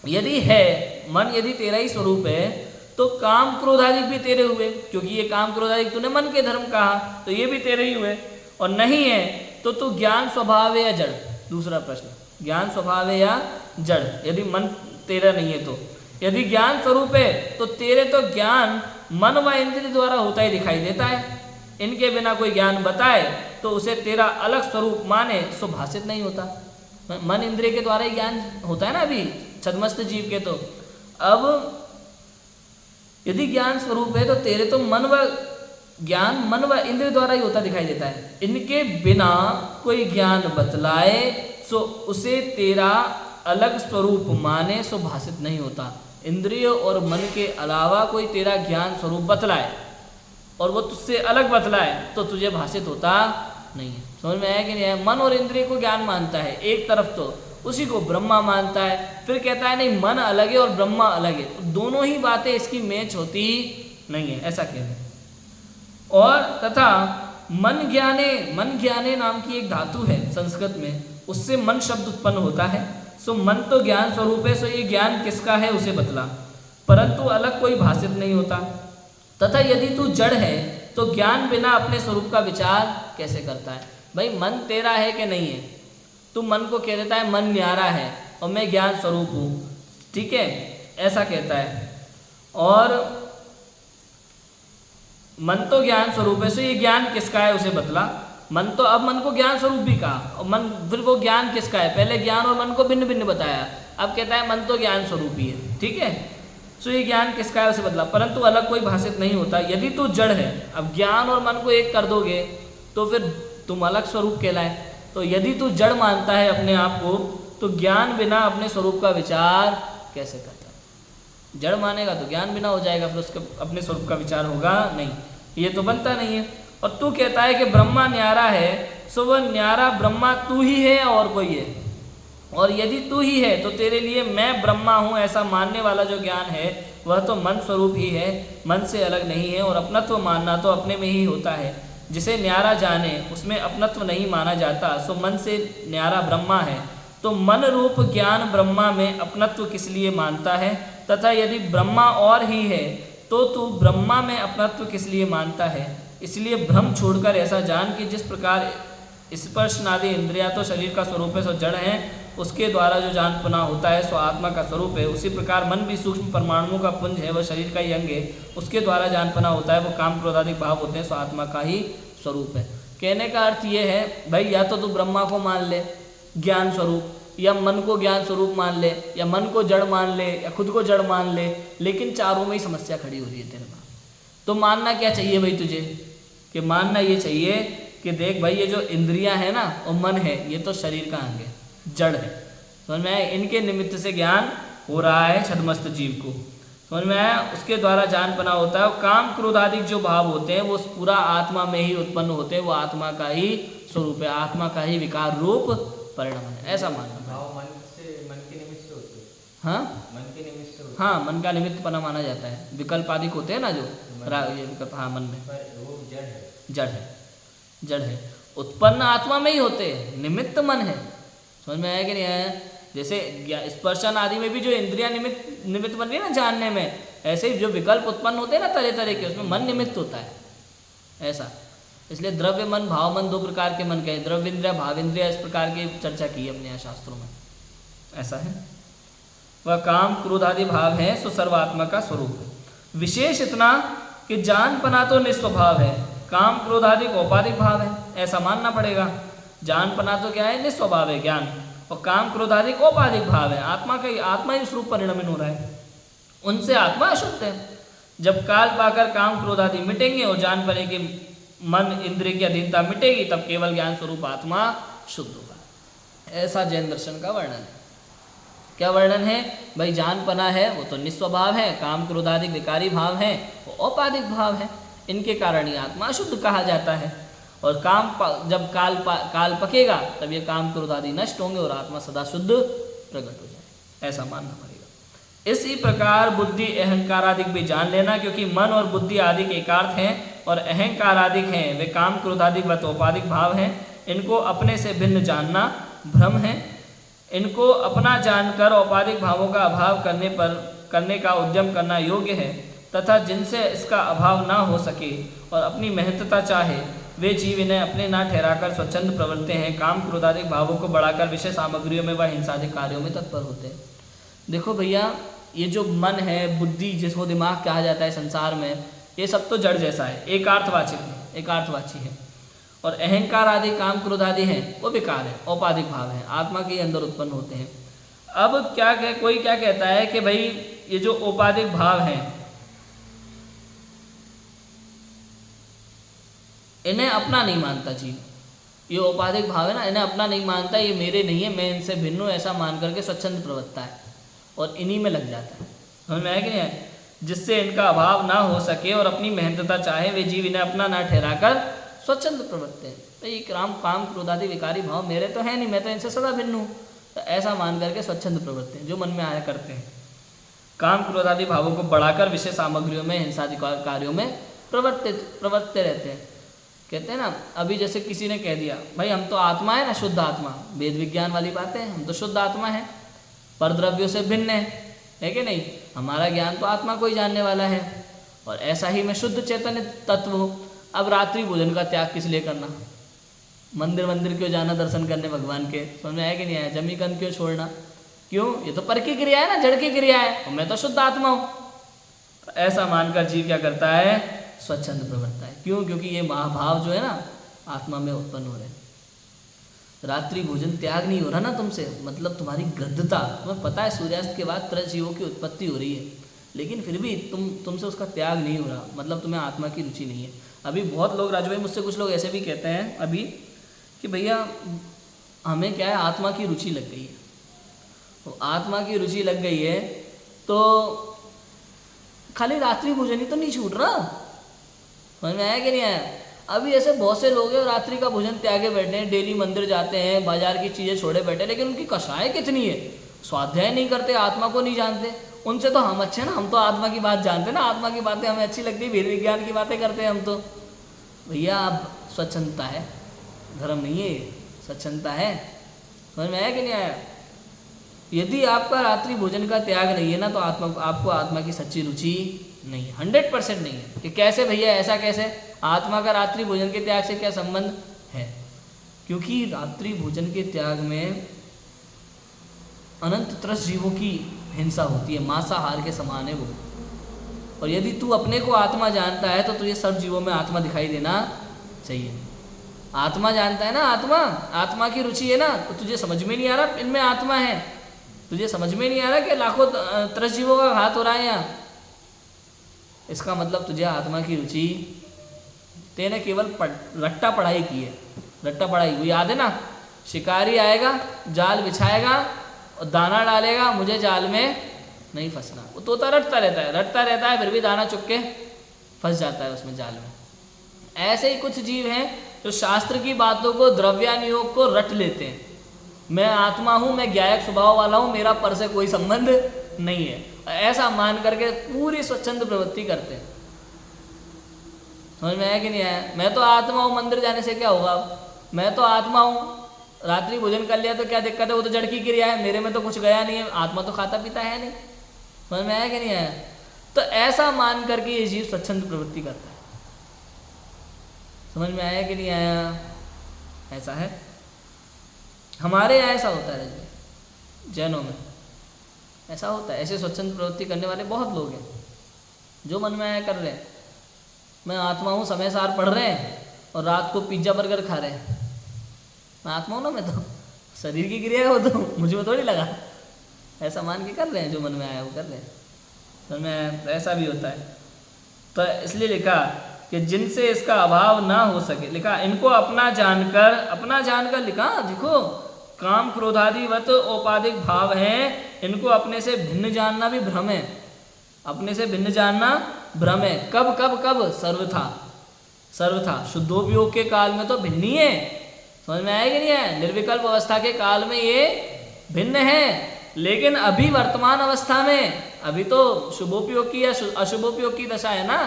यदि है मन, यदि तेरा ही स्वरूप है तो काम क्रोध आदि भी तेरे हुए, क्योंकि ये काम क्रोध आदि तूने मन के धर्म कहा तो ये भी तेरे ही हुए। और नहीं है तो तू ज्ञान स्वभाव है या जड़? दूसरा प्रश्न, ज्ञान स्वभाव है या जड़? यदि मन तेरा नहीं है तो, यदि ज्ञान स्वरूप है तो तेरे तो ज्ञान मन व इंद्रिय द्वारा होता ही दिखाई देता है, इनके बिना कोई ज्ञान बताए तो उसे तेरा अलग स्वरूप माने सो भाषित नहीं होता। मन इंद्रिय के द्वारा ही ज्ञान होता है ना अभी छद्मस्त जीव के। तो अब यदि ज्ञान स्वरूप है तो तेरे तो ज्ञान मन व इंद्रिय द्वारा ही होता दिखाई देता है, इनके बिना कोई ज्ञान बतलाए सो उसे तेरा अलग स्वरूप माने सो भाषित नहीं होता। इंद्रिय और मन के अलावा कोई तेरा ज्ञान स्वरूप बतलाए और वो तुझसे अलग बतलाए तो तुझे भाषित होता नहीं है। समझ में आया कि नहीं आया? मन और इंद्रिय को ज्ञान मानता है एक तरफ, तो उसी को ब्रह्मा मानता है, फिर कहता है नहीं मन अलग है और ब्रह्मा अलग है, तो दोनों ही बातें इसकी मैच होती नहीं है, ऐसा कहते हैं। और तथा मन ज्ञाने नाम की एक धातु है संस्कृत में, उससे मन शब्द उत्पन्न होता है। सो मन तो ज्ञान स्वरूप है, सो ये ज्ञान किसका है उसे बतला, परंतु अलग कोई भाषित नहीं होता। तथा यदि तू जड़ है तो ज्ञान बिना अपने स्वरूप का विचार कैसे करता है? भाई मन तेरा है कि नहीं है? तू मन को कह देता है मन न्यारा है और मैं ज्ञान स्वरूप हूँ, ठीक है, ऐसा कहता है। और मन तो ज्ञान स्वरूप है, सो ये ज्ञान किसका है उसे बतला। मन तो, अब मन को ज्ञान स्वरूप भी कहा और मन, फिर वो ज्ञान किसका है? पहले ज्ञान और मन को भिन्न भिन्न बताया, अब कहता है मन तो ज्ञान स्वरूप ही है, ठीक है। सो ये ज्ञान किसका है उसे बदला, परंतु अलग कोई भाषित नहीं होता। यदि तू जड़ है, अब ज्ञान और मन को एक कर दोगे तो फिर तुम अलग स्वरूप कहलाए। तो यदि तू जड़ मानता है अपने आप को तो ज्ञान बिना अपने स्वरूप का विचार कैसे करता है? जड़ मानेगा तो ज्ञान बिना हो जाएगा, फिर उसके अपने स्वरूप का विचार होगा नहीं, ये तो बनता नहीं है। और तू कहता है कि ब्रह्मा न्यारा है, सो वह न्यारा ब्रह्मा तू ही है और कोई है? और यदि तू ही है तो तेरे लिए मैं ब्रह्मा हूँ ऐसा मानने वाला जो ज्ञान है वह तो मन स्वरूप ही है, मन से अलग नहीं है। और अपनत्व मानना तो अपने में ही होता है, जिसे न्यारा जाने उसमें अपनत्व नहीं माना जाता। सो मन से न्यारा ब्रह्मा है, तो मन रूप ज्ञान ब्रह्मा में अपनत्व किस लिए मानता है? तथा यदि ब्रह्मा और ही है तो तू ब्रह्मा में अपनत्व किस लिए मानता है? इसलिए भ्रम छोड़कर ऐसा जान कि जिस प्रकार स्पर्श नादि इंद्रिया तो शरीर का स्वरूप है, सो जड़ है, उसके द्वारा जो जान होता है सो आत्मा का स्वरूप है। उसी प्रकार मन भी सूक्ष्म परमाणुओं का पुंज है, वह शरीर का ही अंग है, उसके द्वारा जान होता है, वो काम क्रोधादि भाव होते हैं, सो आत्मा का ही स्वरूप है। कहने का अर्थ ये है भाई, या तो तू ब्रह्मा को मान ले ज्ञान स्वरूप, या मन को ज्ञान स्वरूप मान ले, या मन को जड़ मान ले, या खुद को जड़ मान ले, लेकिन चारों में ही समस्या खड़ी हो रही है तेरे पास। तो मानना क्या चाहिए भाई तुझे? कि मानना ये चाहिए कि देख भाई, ये जो इंद्रियां है ना और मन है, ये तो शरीर का अंग है, जड़ है, समझ में आया? इनके निमित्त से ज्ञान हो रहा है छद्मस्त जीव को, समझ में आया? उसके द्वारा जान पना होता है। और काम क्रोधादिक जो भाव होते हैं वो पूरा आत्मा में ही उत्पन्न होते हैं, वो आत्मा का ही स्वरूप है, आत्मा का ही विकार रूप परिणाम है, ऐसा मानना। भाव मन के निमित्त से होते हैं। हाँ, मन के निमित्त से होते हैं। हाँ, मन का निमित्त पना माना जाता है। विकल्प आदिक होते हैं ना जो ये विकल्प, हाँ मन में, पर वो जड़ है, जड़ है, जड़ है, उत्पन्न आत्मा में ही होते हैं, निमित्त मन है। समझ में आया कि नहीं आया? जैसे स्पर्शन आदि में भी जो इंद्रिया निमित्त निमित्त बन रही है ना जानने में, ऐसे ही जो विकल्प उत्पन्न होते हैं ना तरह तरह के, उसमें मन निमित्त होता है ऐसा। इसलिए द्रव्य मन भाव मन 2 प्रकार के मन कहे, द्रव्येंद्रिया भावेंद्रिया, इस प्रकार की चर्चा की है अपने यहाँ शास्त्रों में। ऐसा है, वह काम क्रोध आदि भाव है सो सर्वात्मा का स्वरूप है। विशेष इतना कि जानपना तो निस्वभाव है, काम क्रोध आदि औपाधिक भाव है, ऐसा मानना पड़ेगा। जानपना तो क्या है, निस्वभाव है ज्ञान, और काम क्रोध आदि औपाधिक भाव है, आत्मा का ही, आत्मा ही स्वरूप परिणमित हो रहा है, उनसे आत्मा अशुद्ध है। जब काल पाकर काम क्रोध आदि मिटेंगे और जान पड़े कि मन इंद्रिय की अधीनता मिटेगी, तब केवल ज्ञान स्वरूप आत्मा शुद्ध होगा। ऐसा जैन दर्शन का वर्णन है। क्या वर्णन है भाई, जानपना है वो तो निस्वभाव है, काम क्रोधादि विकारी भाव है वो औपाधिक भाव है, इनके कारण ही आत्मा अशुद्ध कहा जाता है। और जब काल पकेगा तब ये काम क्रोधादि नष्ट होंगे और आत्मा सदा शुद्ध प्रकट हो जाए, ऐसा मानना पड़ेगा। इसी प्रकार बुद्धि अहंकार आदि भी जान लेना, क्योंकि मन और बुद्धि आदि के एकार्थ हैं और अहंकार आदि हैं वे काम क्रोधादि व औपाधिक भाव हैं। इनको अपने से भिन्न जानना भ्रम है। इनको अपना जानकर औपाधिक भावों का अभाव करने का उद्यम करना योग्य है, तथा जिनसे इसका अभाव ना हो सके और अपनी महत्ता चाहे, वे जीव इन्हें अपने ना ठहराकर स्वच्छंद प्रवृत्ति हैं, काम क्रोधादिक भावों को बढ़ाकर विषय सामग्रियों में व हिंसादिक कार्यों में तत्पर होते हैं। देखो भैया, ये जो मन है, बुद्धि जिसको दिमाग कहा जाता है संसार में, ये सब तो जड़ जैसा है, एकार्थवाची है। और अहंकार आदि काम क्रोध आदि हैं वो विकार है, औपाधिक भाव है, आत्मा के अंदर उत्पन्न होते हैं। अब कोई क्या कहता है कि भाई ये जो औपाधिक भाव हैं इन्हें अपना नहीं मानता जीव, ये औपाधिक भाव है ना, इन्हें अपना नहीं मानता, ये मेरे नहीं है, मैं इनसे भिन्न हूँ, ऐसा मान करके स्वच्छंद प्रवृत्ता है और इन्हीं में लग जाता है। समझ में आया कि नहीं है? जिससे इनका अभाव ना हो सके और अपनी महत्ता चाहे, वे जीव इन्हें अपना ना ठहराकर स्वच्छंद प्रवृत्ति है। तो ये काम क्रोधादि विकारी भाव मेरे तो है नहीं, मैं तो इनसे सदा भिन्न हूँ, तो ऐसा मान करके स्वच्छंद प्रवृत्ति है जो मन में आया करते हैं। काम क्रोधादि भावों को बढ़ाकर विषय सामग्रियों में हिंसादि कार्यों में प्रवृत्ते रहते हैं। कहते हैं ना, अभी जैसे किसी ने कह दिया भाई हम तो आत्मा है ना, शुद्ध आत्मा, वेद विज्ञान वाली बातें, हम तो शुद्ध आत्मा है, पर द्रव्यों से भिन्न है कि नहीं, हमारा ज्ञान तो आत्मा को ही जानने वाला है, और ऐसा ही मैं शुद्ध चैतन्य तत्व हूँ। अब रात्रि भोजन का त्याग किस लिए करना, मंदिर क्यों जाना दर्शन करने भगवान के, समझ में आया कि नहीं आया, जमी कंद क्यों छोड़ना, क्यों, ये तो पर की क्रिया है ना, जड़ की क्रिया है, और मैं तो शुद्ध आत्मा हूँ। तो ऐसा मानकर जीव क्या करता है, स्वच्छंद प्रवृत्ता है। क्यों, क्योंकि ये महाभाव जो है ना आत्मा में उत्पन्न हो रहे हैं। रात्रि भोजन त्याग नहीं हो रहा ना तुमसे, मतलब तुम्हारी गद्धता, तुम्हें पता है सूर्यास्त के बाद त्रय जीवों की उत्पत्ति हो रही है, लेकिन फिर भी तुमसे उसका त्याग नहीं हो रहा, मतलब तुम्हें आत्मा की रुचि नहीं है। अभी बहुत लोग, राजू भाई मुझसे कुछ लोग ऐसे भी कहते हैं अभी कि भैया हमें क्या है, आत्मा की रुचि लग गई है, तो आत्मा की रुचि लग गई है तो खाली रात्रि भोजन ही तो नहीं छूट रहा, समझ में आया कि नहीं आया। अभी ऐसे बहुत से लोग हैं रात्रि का भोजन त्यागे बैठे हैं, डेली मंदिर जाते हैं, बाजार की चीज़ें छोड़े बैठे, लेकिन उनकी कषाय कितनी है, स्वाध्याय नहीं करते, आत्मा को नहीं जानते। उनसे तो हम अच्छे ना, हम तो आत्मा की बात जानते हैं ना, आत्मा की बातें हमें अच्छी लगती है, वेद विज्ञान की बातें करते हैं हम तो। भैया अब स्वच्छंदता है, धर्म नहीं है, स्वच्छंदता है, समझ में आया कि नहीं आया। यदि आपका रात्रि भोजन का त्याग नहीं है ना, तो आपको आत्मा की सच्ची रुचि नहीं है, 100% नहीं है। कि कैसे भैया, ऐसा कैसे, आत्मा का रात्रि भोजन के त्याग से क्या संबंध है, क्योंकि रात्रि भोजन के त्याग में अनंत त्रस्त जीवों की हिंसा होती है, मांसाहार के समान है वो। और यदि तू अपने को आत्मा जानता है तो तुझे सब जीवों में आत्मा दिखाई देना चाहिए। आत्मा जानता है ना, आत्मा की रुचि है ना, तो तुझे समझ में नहीं आ रहा इनमें आत्मा है, तुझे समझ में नहीं आ रहा कि लाखों त्रस्त जीवों का घात हो रहा है यहाँ, इसका मतलब तुझे आत्मा की रुचि, तेने केवल रट्टा पढ़ाई की है, रट्टा पढ़ाई हुई, याद है ना, शिकारी आएगा, जाल बिछाएगा और दाना डालेगा, मुझे जाल में नहीं फंसना, वो तोता रटता रहता है, फिर भी दाना चुग के फंस जाता है उसमें, जाल में। ऐसे ही कुछ जीव हैं जो शास्त्र की बातों को, द्रव्यानुयोग को रट लेते हैं, मैं आत्मा हूँ, मैं ज्ञायक स्वभाव वाला हूँ, मेरा पर से कोई संबंध नहीं है, ऐसा मान करके पूरी स्वच्छंद प्रवृत्ति करते हैं। समझ में आया कि नहीं आया। मैं तो आत्मा हूँ, मंदिर जाने से क्या होगा, मैं तो आत्मा हूँ, रात्रि भोजन कर लिया तो क्या दिक्कत है, वो तो जड़ की क्रिया है, मेरे में तो कुछ गया नहीं है, आत्मा तो खाता पीता है नहीं। समझ में आया कि नहीं आया? तो ऐसा मान करके ये जीव स्वच्छंद प्रवृत्ति करता है। समझ में आया कि नहीं आया? ऐसा है, हमारे यहाँ ऐसा होता है, जैनों में ऐसा होता है। ऐसे स्वच्छंद प्रवृत्ति करने वाले बहुत लोग हैं, जो मन में आया कर रहे हैं। मैं आत्मा हूँ, समय सार पढ़ रहे हैं और रात को पिज्ज़ा बर्गर खा रहे हैं। मैं आत्मा हूँ ना, मैं तो शरीर की क्रिया है, वो तो मुझे में थोड़ी लगा। ऐसा मान के कर रहे हैं, जो मन में आया वो कर रहे हैं। तो मैं ऐसा भी होता है। तो इसलिए लिखा कि जिनसे इसका अभाव ना हो सके, लिखा इनको अपना जानकर लिखा, देखो काम क्रोधादिवत औपाधिक भाव हैं, इनको अपने से भिन्न जानना भी भ्रम है। अपने से भिन्न जानना भ्रम है। कब कब कब? सर्वथा शुद्धोपयोग के काल में तो भिन्न ही है। समझ में आया कि नहीं है? निर्विकल्प अवस्था के काल में ये भिन्न है, लेकिन अभी वर्तमान अवस्था में, अभी तो शुभोपयोग की या अशुभोपयोग की दशा है ना,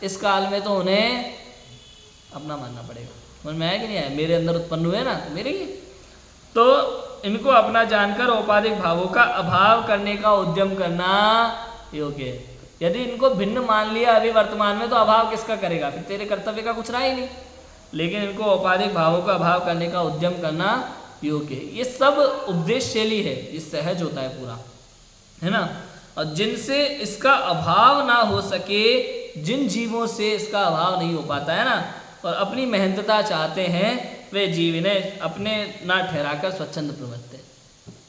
इस काल में तो उन्हें अपना मानना पड़ेगा। समझ में आया कि नहीं आया? मेरे अंदर उत्पन्न हुए ना, तो मेरे ही। तो इनको अपना जानकर औपाधिक भावों का अभाव करने का उद्यम करना योग्य है। यदि इनको भिन्न मान लिया अभी वर्तमान में, तो अभाव किसका करेगा? फिर तेरे कर्तव्य का कुछ रहा ही नहीं। लेकिन इनको औपाधिक भावों का अभाव करने का उद्यम करना योग्य है। ये सब उपदेश शैली है, ये सहज होता है पूरा, है ना। और जिनसे इसका अभाव ना हो सके, जिन जीवों से इसका अभाव नहीं हो पाता है ना, और अपनी मेहनतता चाहते हैं, वे जीव इन्हें अपने ना ठहराकर स्वच्छंद प्रवृत्ति।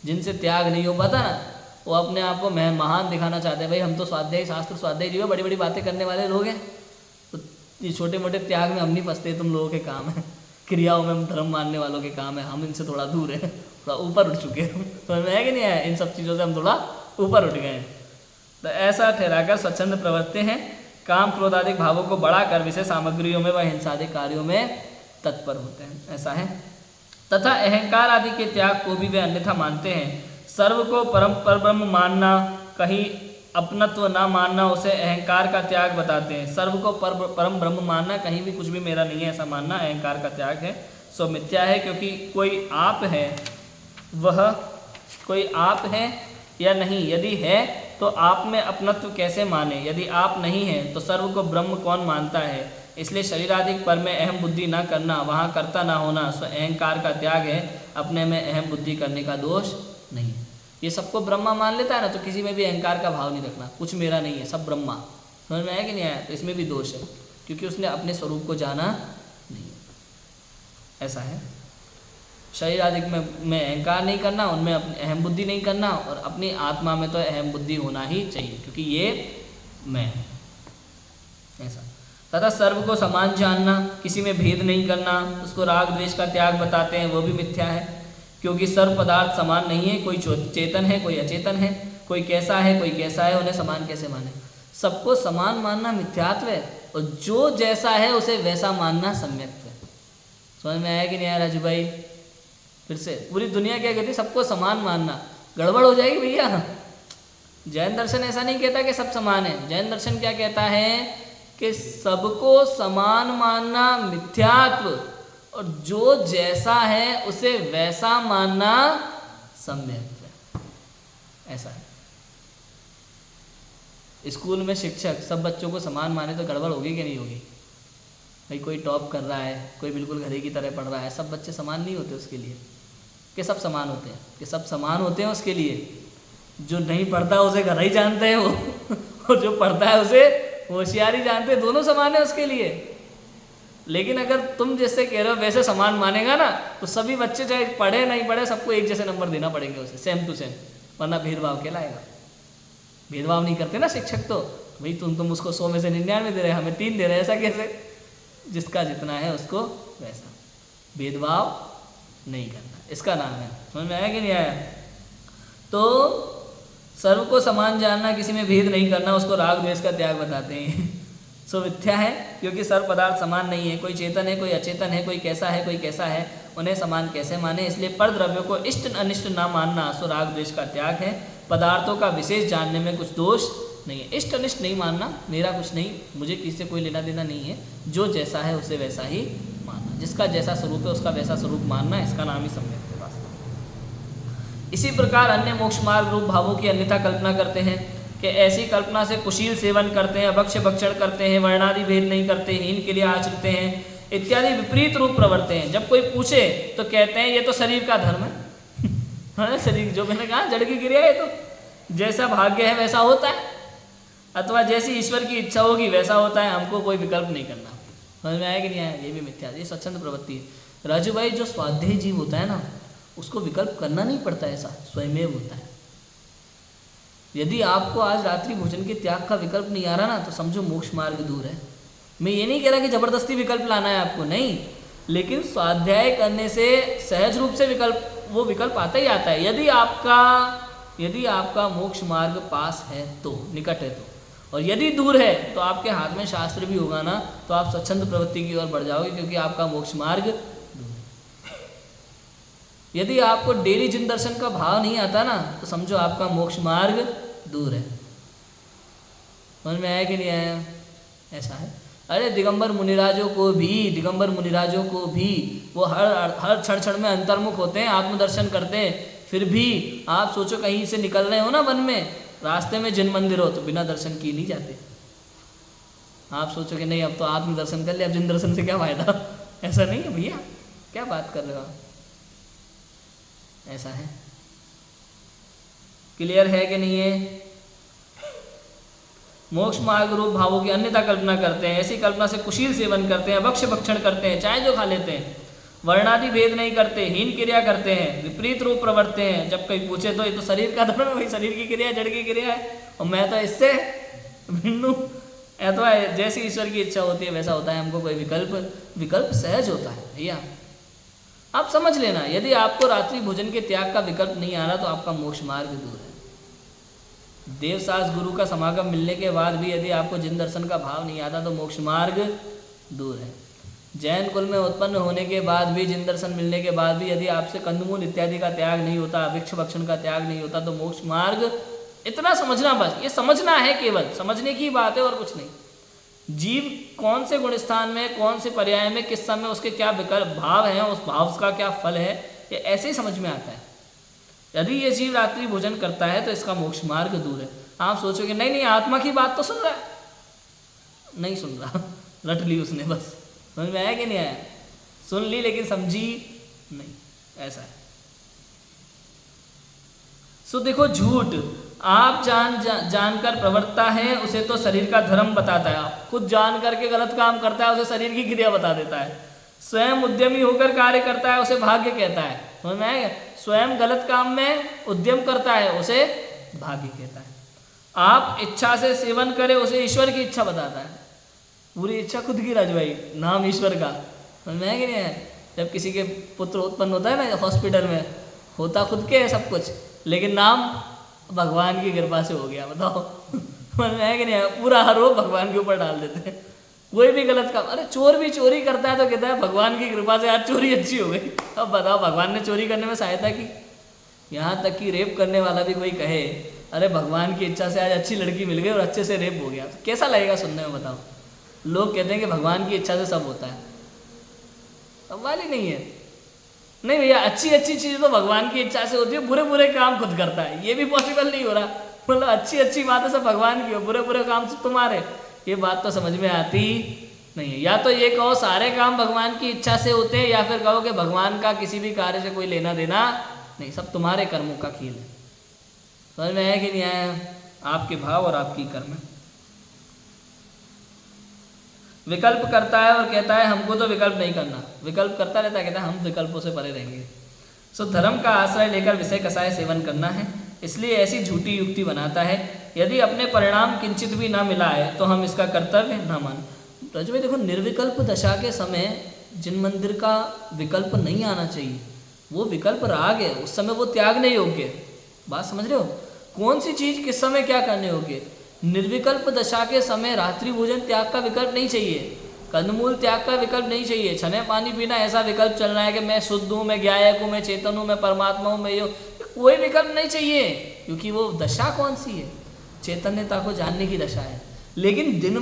जिनसे त्याग नहीं हो पाता ना, वो अपने आप को महान दिखाना चाहते हैं। भाई हम तो स्वाध्याय शास्त्र स्वाध्याय जीव, बड़ी बड़ी बातें करने वाले लोग हैं, तो ये छोटे मोटे त्याग में हम नहीं फंसते, तुम लोगों के काम है। क्रियाओं में हम धर्म मानने वालों के काम है, हम इनसे थोड़ा दूर हैं, थोड़ा ऊपर उठ चुके हैं। समझ में है कि नहीं है? इन सब चीज़ों से हम थोड़ा ऊपर उठ गए हैं। तो ऐसा ठहराकर स्वच्छंद प्रवृत्ति हैं, काम क्रोधादिक भावों को बढ़ाकर विषय सामग्रियों में व हिंसादिक कार्यों में तत्पर होते हैं। ऐसा है। तथा अहंकार आदि के त्याग को भी वे अन्यथा मानते हैं। सर्व को परब्रह्म मानना, कहीं अपनत्व ना मानना, उसे अहंकार का त्याग बताते हैं। सर्व को परम ब्रह्म मानना, कहीं भी कुछ भी मेरा नहीं है ऐसा मानना, अहंकार का त्याग है। सो मिथ्या है, क्योंकि कोई आप है, वह कोई आप है या नहीं, यदि है तो आप में अपनत्व कैसे माने? यदि आप नहीं है तो सर्व को ब्रह्म कौन मानता है? इसलिए शरीरादिक पर में अहम बुद्धि ना करना, वहाँ कर्ता ना होना, सो अहंकार का त्याग है। अपने में अहम बुद्धि करने का दोष नहीं है। ये सबको ब्रह्मा मान लेता है ना, तो किसी में भी अहंकार का भाव नहीं रखना, कुछ मेरा नहीं है, सब ब्रह्मा। समझ में आया कि नहीं आया? तो इसमें भी दोष है, क्योंकि उसने अपने स्वरूप को जाना नहीं। ऐसा है। शरीर आदि में अहंकार नहीं करना, उनमें अपनी अहम बुद्धि नहीं करना, और अपनी आत्मा में तो अहम बुद्धि होना ही चाहिए, क्योंकि ये मैं। ऐसा। तथा सर्व को समान जानना, किसी में भेद नहीं करना, उसको राग द्वेष का त्याग बताते हैं, वो भी मिथ्या है। क्योंकि सर्व पदार्थ समान नहीं है, कोई चेतन है, कोई अचेतन है, कोई कैसा है, कोई कैसा है, उन्हें समान कैसे माने? सबको समान मानना मिथ्यात्व है, और जो जैसा है उसे वैसा मानना सम्यक्त्व है। समझ में आया कि नहीं आया राजू भाई? फिर से पूरी दुनिया क्या कहती है? सबको समान मानना। गड़बड़ हो जाएगी भैया। जैन दर्शन ऐसा नहीं कहता कि सब समान है। जैन दर्शन क्या कहता है कि सबको समान मानना मिथ्यात्व, और जो जैसा है उसे वैसा मानना सम्यक्त्व। ऐसा है। स्कूल में शिक्षक सब बच्चों को समान माने तो गड़बड़ होगी कि नहीं होगी? भाई कोई टॉप कर रहा है, कोई बिल्कुल घरे की तरह पढ़ रहा है, सब बच्चे समान नहीं होते उसके लिए। कि सब समान होते हैं? कि सब समान होते हैं उसके लिए? जो नहीं पढ़ता उसे घर ही जानते हैं वो, और जो पढ़ता है उसे होशियारी जानते हैं। दोनों समान है उसके लिए। लेकिन अगर तुम जैसे कह रहे हो वैसे समान मानेगा ना, तो सभी बच्चे चाहे पढ़े नहीं पढ़े, सबको एक जैसे नंबर देना पड़ेंगे उसे, सेम टू सेम, वरना भेदभाव कहलाएगा। भेदभाव नहीं करते ना शिक्षक। तो भाई तुम उसको 100 में से 99 दे रहे, हमें 3 दे रहे, ऐसा कैसे? जिसका जितना है उसको वैसा। भेदभाव नहीं करना, इसका नाम है। समझ में आया कि नहीं आया? तो सर्व को समान जानना, किसी में भेद नहीं करना, उसको राग द्वेष का त्याग बताते हैं। सो मिथ्या है, क्योंकि सर्व पदार्थ समान नहीं है। कोई चेतन है, कोई अचेतन है, कोई कैसा है, कोई कैसा है, उन्हें समान कैसे माने? इसलिए पर द्रव्यों को इष्ट अनिष्ट ना मानना, सो राग द्वेष का त्याग है। पदार्थों का विशेष जानने में कुछ दोष नहीं है। इष्ट अनिष्ट नहीं मानना, मेरा कुछ नहीं, मुझे किसी से कोई लेना देना नहीं है। जो जैसा है उसे वैसा ही मानना, जिसका जैसा स्वरूप है उसका वैसा स्वरूप मानना, इसका नाम ही सम्यक्त्व। इसी प्रकार अन्य मोक्ष मार्ग रूप भावों की अन्यथा कल्पना करते हैं कि ऐसी कल्पना से कुशील सेवन करते हैं, अभक्ष्य भक्षण करते हैं, वर्णादि भेद नहीं करते, हीन के लिए आचरते हैं इत्यादि विपरीत रूप प्रवर्ते हैं। जब कोई पूछे तो कहते हैं ये तो शरीर का धर्म है। हाँ, शरीर जो मैंने कहा जड़ की क्रिया है, तो जैसा भाग्य है वैसा होता है, अथवा जैसी ईश्वर की इच्छा होगी वैसा होता है, हमको कोई विकल्प नहीं करना। समझ में आया कि नहीं आया? ये भी मिथ्या, ये स्वच्छंद प्रवृत्ति है। राजू भाई, जो स्वाध्यायी जीव होता है ना, उसको विकल्प करना नहीं पड़ता, ऐसा स्वयमेव होता है। यदि आपको आज रात्रि भोजन के त्याग का विकल्प नहीं आ रहा ना, तो समझो मोक्ष मार्ग दूर है। मैं ये नहीं कह रहा कि जबरदस्ती विकल्प लाना है आपको, नहीं, लेकिन स्वाध्याय करने से सहज रूप से वो विकल्प आता ही आता है। यदि आपका मोक्ष मार्ग पास है तो, निकट है तो, और यदि दूर है तो आपके हाथ में शास्त्र भी होगा ना, तो आप स्वच्छंद प्रवृत्ति की ओर बढ़ जाओगे, क्योंकि आपका मोक्ष मार्ग दूर है। यदि आपको डेली जिन दर्शन का भाव नहीं आता ना, तो समझो आपका मोक्ष मार्ग दूर है। समझ में आया कि नहीं आया? ऐसा है। अरे दिगंबर मुनिराजों को भी वो हर क्षण क्षण में अंतर्मुख होते हैं, आत्मदर्शन करते हैं, फिर भी आप सोचो कहीं से निकल रहे हो ना वन में, रास्ते में जिन मंदिर हो तो बिना दर्शन किए नहीं जाते। आप सोचो कि नहीं अब तो आत्मदर्शन कर ले, अब जिन दर्शन से क्या फायदा? ऐसा नहीं है भैया, क्या बात कर रहे हो आप? ऐसा है। क्लियर है कि नहीं है? मोक्ष मार्ग रूप भावों की अन्यथा कल्पना करते हैं, ऐसी कल्पना से कुशील सेवन करते हैं, भक्ष्य भक्षण करते हैं, चाहे जो खा लेते हैं, वर्णादि भेद नहीं करते, हीन क्रिया करते हैं, विपरीत रूप प्रवर्तते हैं। जब कोई पूछे तो ये तो शरीर का धर्म है, भाई शरीर की क्रिया जड़ की क्रिया है, और मैं तो इससे भिन्न हूँ, अथवा जैसी ईश्वर की इच्छा होती है वैसा होता है, हमको कोई विकल्प सहज होता है। भैया आप समझ लेना, यदि आपको रात्रि भोजन के त्याग का विकल्प नहीं आ रहा तो आपका मोक्ष मार्ग दूर है। देवसास गुरु का समागम मिलने के बाद भी यदि आपको जिन दर्शन का भाव नहीं आता तो मोक्ष मार्ग दूर है। जैन कुल में उत्पन्न होने के बाद भी, जिन दर्शन मिलने के बाद भी यदि आपसे कंदमूल इत्यादि का त्याग नहीं होता, वृक्ष भक्षण का त्याग नहीं होता, तो मोक्ष मार्ग, इतना समझना, बस ये समझना है, केवल समझने की बात है और कुछ नहीं। जीव कौन से गुण स्थान में, कौन से पर्याय में, किस समय उसके क्या विकल्प भाव हैं, उस भाव का क्या फल है, ये ऐसे ही समझ में आता है। यदि ये जीव रात्रि भोजन करता है तो इसका मोक्ष मार्ग दूर है। आप सोचोगे नहीं आत्मा की बात तो सुन रहा है, नहीं सुन रहा, रट ली उसने, बस समझ में आया कि नहीं आया? सुन ली लेकिन समझी नहीं, ऐसा है। सो देखो, झूठ आप जानकर प्रवर्तता है, उसे तो शरीर का धर्म बताता है। आप खुद जान करके गलत काम करता है, उसे शरीर की क्रिया बता देता है। स्वयं उद्यमी होकर कार्य करता है, उसे भाग्य कहता है। समझ में आएगा? स्वयं गलत काम में उद्यम करता है, उसे भाग्य कहता है। आप इच्छा से सेवन करें, उसे ईश्वर की इच्छा बताता है। पूरी इच्छा खुद की राजभाई, नाम ईश्वर का। समझ में आएगा नहीं है? जब किसी के पुत्र उत्पन्न होता है ना हॉस्पिटल में, होता खुद के है सब कुछ, लेकिन नाम भगवान की कृपा से हो गया। बताओ समझ में आएगा नहीं? पूरा आरोप भगवान के ऊपर डाल देते हैं। कोई भी गलत काम, अरे चोर भी चोरी करता है तो कहता है भगवान की कृपा से आज चोरी अच्छी हो गई। अब बताओ, भगवान ने चोरी करने में सहायता की? यहाँ तक कि रेप करने वाला भी कोई कहे अरे भगवान की इच्छा से आज अच्छी लड़की मिल गई और अच्छे से रेप हो गया, तो कैसा लगेगा सुनने में? बताओ। लोग कहते हैं कि भगवान की इच्छा से सब होता है, सवाल ही नहीं है। नहीं भैया, अच्छी अच्छी चीज़ तो भगवान की इच्छा से होती है, बुरे बुरे काम खुद करता है, ये भी पॉसिबल नहीं हो रहा। मतलब अच्छी अच्छी बातें सब भगवान की हो, बुरे बुरे काम सब तुम्हारे, ये बात तो समझ में आती नहीं है। या तो ये कहो सारे काम भगवान की इच्छा से होते हैं, या फिर कहो कि भगवान का किसी भी कार्य से कोई लेना देना नहीं, सब तुम्हारे कर्मों का खेल है। समझ में आया कि नहीं आया? आपके भाव और आपकी कर्म। विकल्प करता है और कहता है हमको तो विकल्प नहीं करना, विकल्प करता रहता है, कहता है हम विकल्पों से परे रहेंगे। सो धर्म का आश्रय लेकर विषय कसाय सेवन करना है, इसलिए ऐसी झूठी युक्ति बनाता है। यदि अपने परिणाम किंचित भी ना मिला है तो हम इसका कर्तव्य ना मान। रज में देखो, निर्विकल्प दशा के समय जिन मंदिर का विकल्प नहीं आना चाहिए, वो विकल्प राग है, उस समय वो त्यागने योग्य। बात समझ रहे हो? कौन सी चीज़ किस समय क्या करने योग्य? निर्विकल्प दशा के समय रात्रि भोजन त्याग का विकल्प नहीं चाहिए, कंदमूल त्याग का विकल्प नहीं चाहिए, छने पानी पीना ऐसा विकल्प चल रहा है कि मैं शुद्ध हूँ, मैं ज्ञायक हूँ, मैं चेतन हूँ, मैं परमात्मा हूँ, मैं ये, कोई विकल्प नहीं चाहिए। क्योंकि वो दशा कौन सी है? चैतन्यता को जानने की दशा है। लेकिन दिन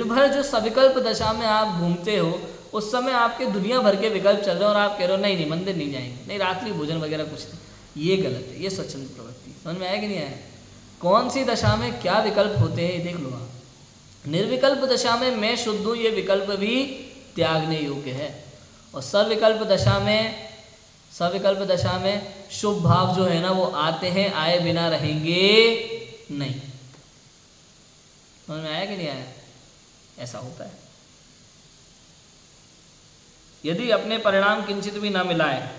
भर जो सविकल्प दशा में आप घूमते हो, उस समय आपके दुनिया भर के विकल्प चल रहे हैं और आप कह रहे हो नहीं नहीं मंदिर नहीं जाएंगे, नहीं रात्रि भोजन वगैरह कुछ नहीं, ये गलत है, ये स्वच्छंद प्रवृत्ति। समझ में आया कि नहीं आया? कौन सी दशा में क्या विकल्प होते हैं ये देख लो आप। निर्विकल्प दशा में मैं शुद्ध हूँ, ये विकल्प भी त्यागने योग्य है। और सविकल्प दशा में शुभ भाव जो है ना वो आते हैं, आए बिना रहेंगे नहीं। समझ में आया कि नहीं आया? ऐसा होता है। यदि अपने परिणाम किंचित भी ना मिलाए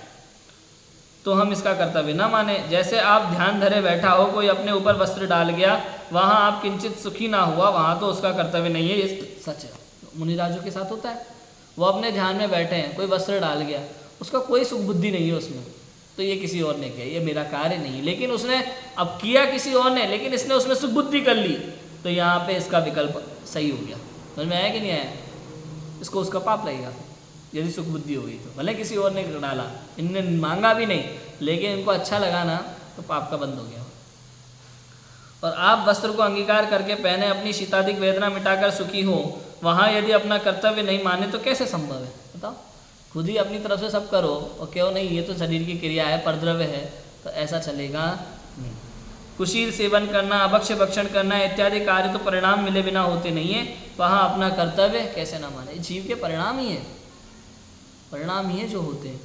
तो हम इसका कर्तव्य न माने। जैसे आप ध्यान धरे बैठा हो, कोई अपने ऊपर वस्त्र डाल गया, वहां आप किंचित सुखी ना हुआ, वहां तो उसका कर्तव्य नहीं है, ये सच है। मुनिराजों के साथ होता है, वो अपने ध्यान में बैठे हैं, कोई वस्त्र डाल गया, उसका कोई सुख बुद्धि नहीं है उसमें, तो ये किसी और ने किया, ये मेरा कार्य नहीं। लेकिन उसने अब किया किसी और ने, लेकिन इसने उसमें सुख बुद्धि कर ली, तो यहाँ पे इसका विकल्प सही हो गया। समझ में आया कि नहीं आया? इसको उसका पाप लगेगा यदि सुख बुद्धि हो गई तो। भले किसी और ने डाला, इनने मांगा भी नहीं, लेकिन इनको अच्छा लगा ना, तो पाप का बंद हो गया। और आप वस्त्र को अंगीकार करके पहने, अपनी शीताधिक वेदना मिटाकर सुखी हो, वहाँ यदि अपना कर्तव्य नहीं माने तो कैसे संभव है? बताओ। खुद ही अपनी तरफ से सब करो और क्यों नहीं, ये तो शरीर की क्रिया है, परद्रव्य है, तो ऐसा चलेगा नहीं। कुशील सेवन करना, अभक्ष्य भक्षण करना इत्यादि कार्य तो परिणाम मिले बिना होते नहीं है, वहाँ अपना कर्तव्य कैसे ना माने? जीव के परिणाम ही है, परिणाम ही है जो होते हैं।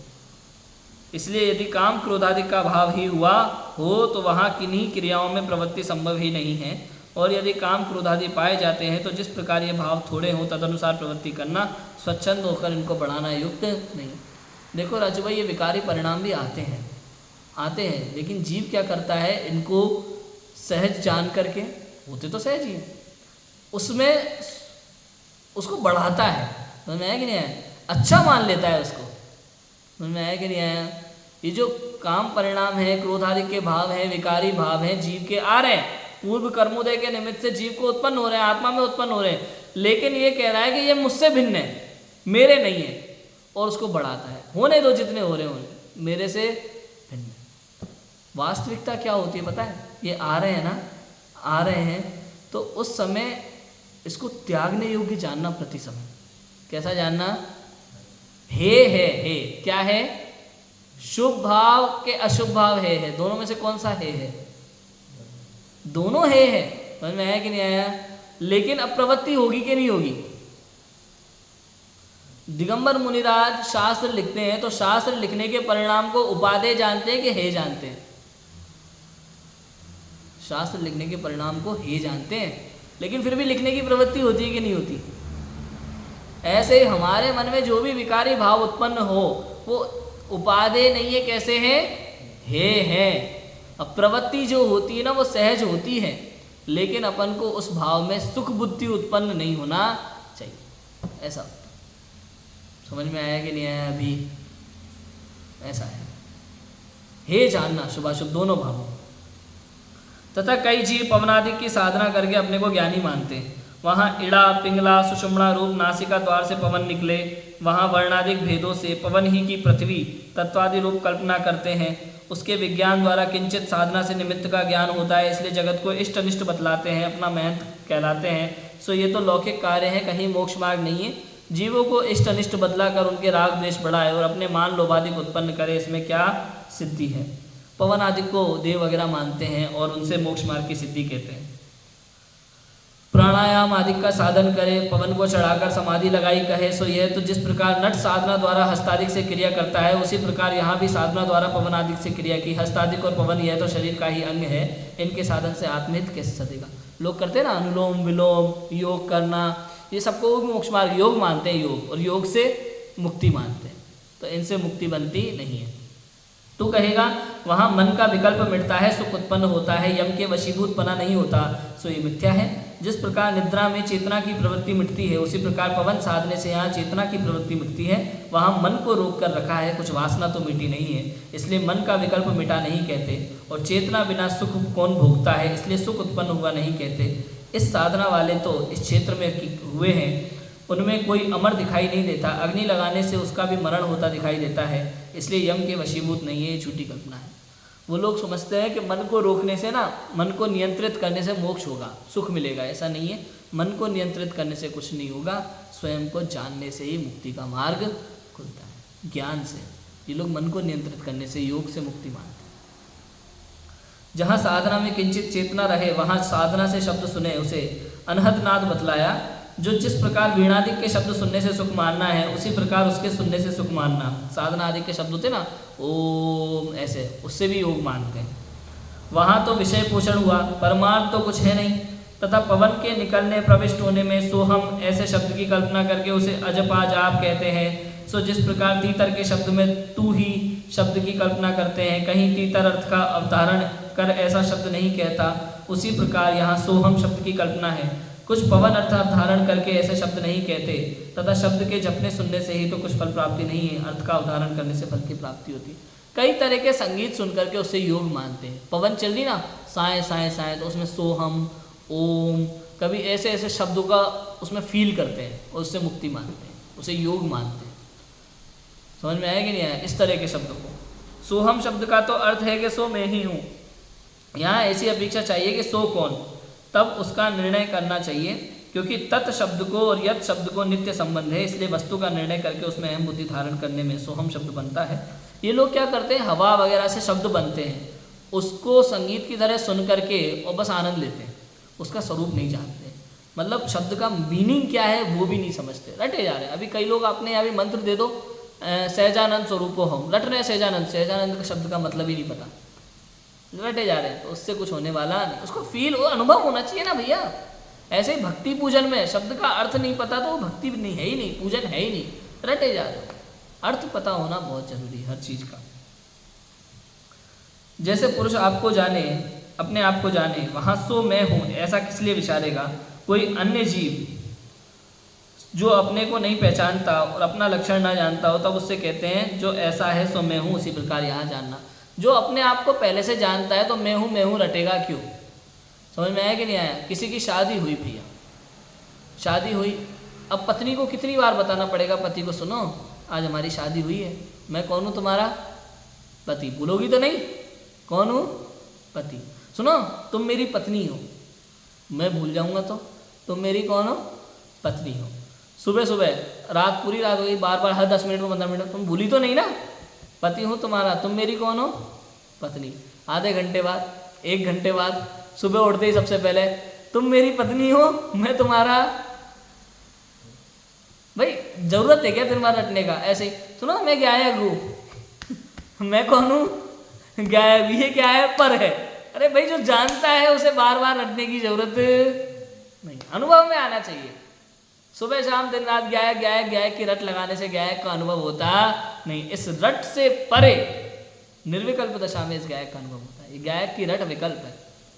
इसलिए यदि काम क्रोधादि का भाव ही हुआ हो तो वहाँ किन्हीं क्रियाओं में प्रवृत्ति संभव ही नहीं है। और यदि काम क्रोधादि पाए जाते हैं तो जिस प्रकार ये भाव थोड़े हों तदनुसार प्रवृत्ति करना, स्वच्छंद होकर इनको बढ़ाना युक्त नहीं। देखो राजू भाई, ये विकारी परिणाम भी आते हैं, लेकिन जीव क्या करता है, इनको सहज जान करके, होते तो सहज ही हैं, उसमें उसको बढ़ाता है। समझ में आया कि नहीं आया? अच्छा मान लेता है उसको। समझ में आया कि नहीं आया? ये जो काम परिणाम है, क्रोधादि के भाव हैं, विकारी भाव हैं, जीव के आ रहे हैं, पूर्व कर्मोदय के निमित्त से जीव को उत्पन्न हो रहे हैं, आत्मा में उत्पन्न हो रहे हैं, लेकिन ये कह रहा है कि ये मुझसे भिन्न है, मेरे नहीं है, और उसको बढ़ाता है। होने दो जितने हो रहे होने, मेरे से भिन्न। वास्तविकता क्या होती है पता है? ये आ रहे हैं ना, आ रहे हैं, तो उस समय इसको त्यागने योग्य जानना। प्रति समय कैसा जानना? हे क्या है? शुभ भाव के अशुभ भाव है, दोनों में से कौन सा है? दोनों है। समझ में आया कि नहीं आया? लेकिन अब प्रवृत्ति होगी कि नहीं होगी? दिगंबर मुनिराज शास्त्र लिखते हैं, तो शास्त्र लिखने के परिणाम को उपादेय जानते हैं कि हे जानते हैं? शास्त्र लिखने के परिणाम को हे जानते हैं, लेकिन फिर भी लिखने की प्रवृत्ति होती है कि नहीं होती? ऐसे ही हमारे मन में जो भी विकारी भाव उत्पन्न हो वो उपादेय नहीं है, कैसे है? है। अब प्रवृत्ति जो होती है ना वो सहज होती है, लेकिन अपन को उस भाव में सुख बुद्धि उत्पन्न नहीं होना चाहिए। ऐसा समझ में आया कि नहीं आया? अभी ऐसा है, हे जानना शुभाशुभ दोनों भावों। तथा कई जीव पवनादि की साधना करके अपने को ज्ञानी मानते हैं। वहाँ इड़ा पिंगला सुषुम्ना रूप नासिका द्वार से पवन निकले, वहाँ वर्णादिक भेदों से पवन ही की पृथ्वी तत्वादि रूप कल्पना करते हैं। उसके विज्ञान द्वारा किंचित साधना से निमित्त का ज्ञान होता है, इसलिए जगत को इष्ट अनिष्ट बतलाते हैं, अपना महंत कहलाते हैं। सो ये तो लौकिक कार्य है, कहीं मोक्ष मार्ग नहीं है। जीवों को इष्ट अनिष्ट बदला कर उनके राग द्वेष बढ़ाए और अपने मान लोभादिक उत्पन्न करे, इसमें क्या सिद्धि है? पवन आदि को देव वगैरह मानते हैं और उनसे मोक्ष मार्ग की सिद्धि कहते हैं। प्राणायाम आदि का साधन करे, पवन को चढ़ाकर समाधि लगाई कहे, सो यह तो जिस प्रकार नट साधना द्वारा हस्तादिक से क्रिया करता है, उसी प्रकार यहाँ भी साधना द्वारा पवन आदि से क्रिया की। हस्तादिक और पवन यह तो शरीर का ही अंग है, इनके साधन से आत्महित कैसे सदेगा? लोग करते हैं ना अनुलोम विलोम, योग करना, ये सबको मोक्ष मार्ग योग मानते हैं, योग और योग से मुक्ति मानते हैं, तो इनसे मुक्ति बनती नहीं है। तो कहेगा वहाँ मन का विकल्प मिटता है, सुख उत्पन्न होता है, यम के वशीभूत बना नहीं होता, सो ये मिथ्या है। जिस प्रकार निद्रा में चेतना की प्रवृत्ति मिटती है, उसी प्रकार पवन साधने से यहाँ चेतना की प्रवृत्ति मिटती है। वहाँ मन को रोक कर रखा है, कुछ वासना तो मिटी नहीं है, इसलिए मन का विकल्प मिटा नहीं कहते। और चेतना बिना सुख कौन भोगता है, इसलिए सुख उत्पन्न हुआ नहीं कहते। इस साधना वाले तो इस क्षेत्र में हुए हैं, उनमें कोई अमर दिखाई नहीं देता, अग्नि लगाने से उसका भी मरण होता दिखाई देता है, इसलिए यम के वशीभूत नहीं है, ये झूठी कल्पना है। वो लोग समझते हैं कि मन को रोकने से ना, मन को नियंत्रित करने से मोक्ष होगा, सुख मिलेगा, ऐसा नहीं है। मन को नियंत्रित करने से कुछ नहीं होगा, स्वयं को जानने से ही मुक्ति का मार्ग खुलता है, ज्ञान से। ये लोग मन को नियंत्रित करने से, योग से मुक्ति मानते हैं। जहाँ साधना में किंचित चेतना रहे वहाँ साधना से शब्द सुने उसे अनहद नाद बतलाया। जो जिस प्रकार वीणादिक के शब्द सुनने से सुख मानना है उसी प्रकार उसके सुनने से सुख मानना। साधना आदि के शब्द होते ना, ओम ऐसे, उससे भी योग मानते हैं। वहाँ तो विषय पोषण हुआ, परमार्थ तो कुछ है नहीं। तथा पवन के निकलने प्रविष्ट होने में सोहम ऐसे शब्द की कल्पना करके उसे अजपा जाप कहते हैं। सो जिस प्रकार तीतर के शब्द में तू ही शब्द की कल्पना करते हैं, कहीं तीतर अर्थ का अवधारण कर ऐसा शब्द नहीं कहता, उसी प्रकार यहाँ सोहम शब्द की कल्पना है। कुछ पवन अर्थ अवधारण करके ऐसे शब्द नहीं कहते। तथा शब्द के जपने सुनने से ही तो कुछ फल प्राप्ति नहीं है, अर्थ का अवधारण करने से फल की प्राप्ति होती है। कई तरह के संगीत सुन करके उससे योग मानते हैं। पवन चल रही ना, साए साए साए, तो उसमें सोहम, ओम, कभी ऐसे ऐसे शब्दों का उसमें फील करते हैं और उससे मुक्ति मानते हैं, उसे योग मानते हैं। समझ में आया कि नहीं आया? इस तरह के शब्दों को। सोहम शब्द का तो अर्थ है कि सो मैं ही हूँ। यहाँ ऐसी अपेक्षा चाहिए कि सो कौन, तब उसका निर्णय करना चाहिए, क्योंकि तत् शब्द को और यत् शब्द को नित्य संबंध है, इसलिए वस्तु का निर्णय करके उसमें अहम बुद्धि धारण करने में सोहम शब्द बनता है। ये लोग क्या करते हैं, हवा वगैरह से शब्द बनते हैं, उसको संगीत की तरह सुन करके और बस आनंद लेते हैं, उसका स्वरूप नहीं जानते। मतलब शब्द का मीनिंग क्या है वो भी नहीं समझते, रटे जा रहे हैं। अभी कई लोग आपने यहाँ भी मंत्र दे दो, सहजानंद स्वरूपो हम, रट रहे सहजानंद, सहजानंद का शब्द का मतलब ही नहीं पता, रटे जा रहे हैं, तो उससे कुछ होने वाला नहीं। उसको फील हो, अनुभव होना चाहिए ना भैया। ऐसे ही भक्ति पूजन में शब्द का अर्थ नहीं पता तो वो भक्ति नहीं है ही नहीं, पूजन है ही नहीं, रटे जा रहे हो। अर्थ पता होना बहुत जरूरी है हर चीज का। जैसे पुरुष आपको जाने, अपने आप को जाने, वहां सो मैं हूं ऐसा किस लिए विचारेगा? कोई अन्य जीव जो अपने को नहीं पहचानता और अपना लक्षण ना जानता हो, तब उससे कहते हैं जो ऐसा है सो मैं हूँ। उसी प्रकार यहाँ जानना, जो अपने आप को पहले से जानता है तो मैं हूँ रटेगा क्यों? समझ में आया कि नहीं आया? किसी की शादी हुई भैया, शादी हुई, अब पत्नी को कितनी बार बताना पड़ेगा पति को, सुनो आज हमारी शादी हुई है, मैं कौन हूँ तुम्हारा पति, बोलोगी तो नहीं? कौन हूँ? पति। सुनो तुम मेरी पत्नी हो, मैं भूल जाऊँगा तो तुम मेरी कौन हो? पत्नी हो। सुबह सुबह, रात पूरी रात हो गई, बार बार हर 10 मिनट में 15 मिनट, तुम भूली तो नहीं ना? पति हूँ तुम्हारा, तुम मेरी कौन हो? पत्नी। आधे घंटे बाद, 1 घंटे बाद, सुबह उठते ही सबसे पहले तुम मेरी पत्नी हो, मैं तुम्हारा। भाई जरूरत है क्या तुम्हारा रटने का? ऐसे ही सुनो मैं गायक हूँ मैं कौन हूँ? गायक। ये क्या है? पर है। अरे भाई जो जानता है उसे बार बार रटने की जरूरत नहीं, अनुभव में आना चाहिए। सुबह शाम दिन रात गायक गायक गायक की रट लगाने से गायक का अनुभव होता नहीं। इस रट से परे निर्विकल्प दशा में इस गायक का अनुभव होता है। ये गायक की रट विकल्प है,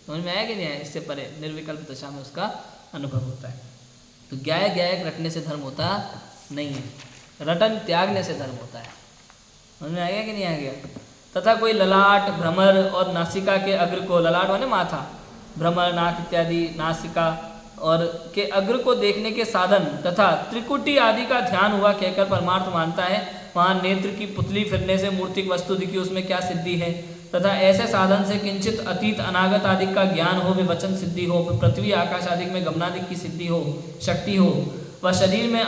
समझ में आया कि नहीं है? इससे परे निर्विकल्प दशा में उसका अनुभव होता है। तो गायक गायक रटने से धर्म होता नहीं है, रटन त्यागने से धर्म होता है। समझ में आ गया कि नहीं आ गया? तथा कोई ललाट, भ्रमर और नासिका के अग्र को, ललाट माने माथा, भ्रमर, नाक इत्यादि नासिका और के अग्र को देखने के साधन तथा त्रिकुटी आदि का ध्यान हुआ कहकर परमार्थ मानता है। वहाँ नेत्र की पुतली फिरने से मूर्तिक वस्तु दिखी, उसमें क्या सिद्धि है? तथा ऐसे साधन से किंचित अतीत अनागत आदि का ज्ञान हो, विवचन सिद्धि हो, पृथ्वी आकाश आदि में गमनादिक की सिद्धि हो, शक्ति हो, व शरीर में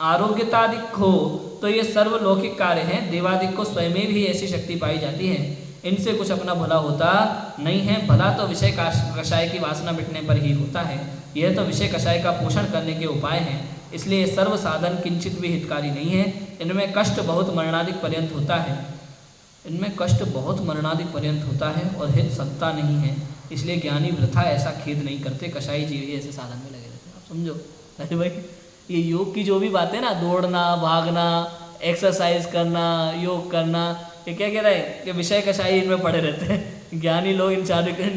आरोग्यतादिक हो, तो ये सर्वलौकिक कार्य हैं। देवादिक को स्वयं में भी ऐसी शक्ति पाई जाती है, इनसे कुछ अपना भला होता नहीं है। भला तो विषय कषाय की वासना मिटने पर ही होता है। यह तो विषय कषाय का पोषण करने के उपाय हैं, इसलिए सर्व साधन किंचित भी हितकारी नहीं है। इनमें कष्ट बहुत मरणादिक पर्यंत होता है, इनमें कष्ट बहुत मरणादिक पर्यंत होता है और हित सत्ता नहीं है। इसलिए ज्ञानी वृथा ऐसा खेद नहीं करते, कषाई जीव ही ऐसे साधन में लगे रहते हैं। आप समझो, अरे भाई ये योग की जो भी बातें ना, दौड़ना, भागना, एक्सरसाइज करना, योग करना, ये क्या कह रहा है कि विषय कषाई इनमें पड़े रहते हैं। ज्ञानी लोग इन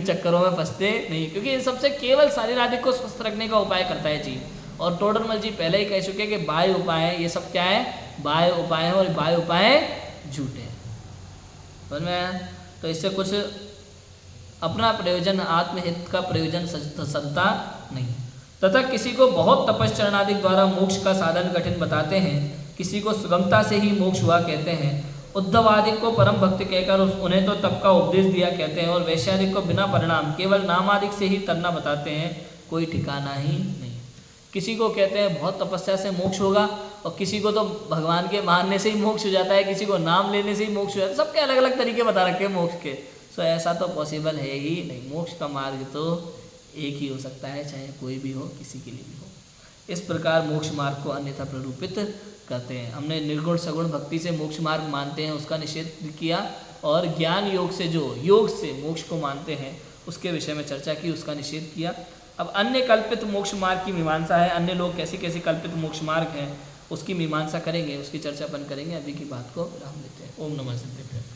चक्करों में फंसते नहीं, क्योंकि इन सबसे केवल शरीर आदि को स्वस्थ रखने का उपाय करता है जीव। और टोडरमल जी पहले ही कह चुके कि बाह्य उपाय है, ये सब क्या है? बाह्य उपाय है, और बाह्य उपाय झूठे हैं। समझ में आया? तो इससे कुछ अपना प्रयोजन, आत्महित का प्रयोजन सदता नहीं। तथा किसी को बहुत तपश्चरणादि द्वारा मोक्ष का साधन कठिन बताते हैं, किसी को सुगमता से ही मोक्ष हुआ कहते हैं। उद्धव आदि को परम भक्त कहकर उन्हें तो तप का उपदेश दिया कहते हैं, और वैश्यादिक को बिना परिणाम केवल नामादिक से ही तरना बताते हैं। कोई ठिकाना ही नहीं। किसी को कहते हैं बहुत तपस्या से मोक्ष होगा, और किसी को तो भगवान के मानने से ही मोक्ष हो जाता है, किसी को नाम लेने से ही मोक्ष हो जाता है। सबके अलग अलग तरीके बता रखे हैं मोक्ष के। सो ऐसा तो पॉसिबल है ही नहीं। मोक्ष का मार्ग तो एक ही हो सकता है, चाहे कोई भी हो, किसी के लिए भी हो। इस प्रकार मोक्ष मार्ग को अन्यथा प्ररूपित करते हैं। हमने निर्गुण सगुण भक्ति से मोक्ष मार्ग मानते हैं उसका निषेध किया, और ज्ञान योग से जो योग से मोक्ष को मानते हैं उसके विषय में चर्चा की, उसका निषेध किया। अब अन्य कल्पित मोक्ष मार्ग की मीमांसा है। अन्य लोग कैसे कैसे कल्पित मोक्ष मार्ग हैं उसकी मीमांसा करेंगे, उसकी चर्चा अपन करेंगे। अभी की बात को विराम देते हैं। ओम नमः सिद्धेभ्यो।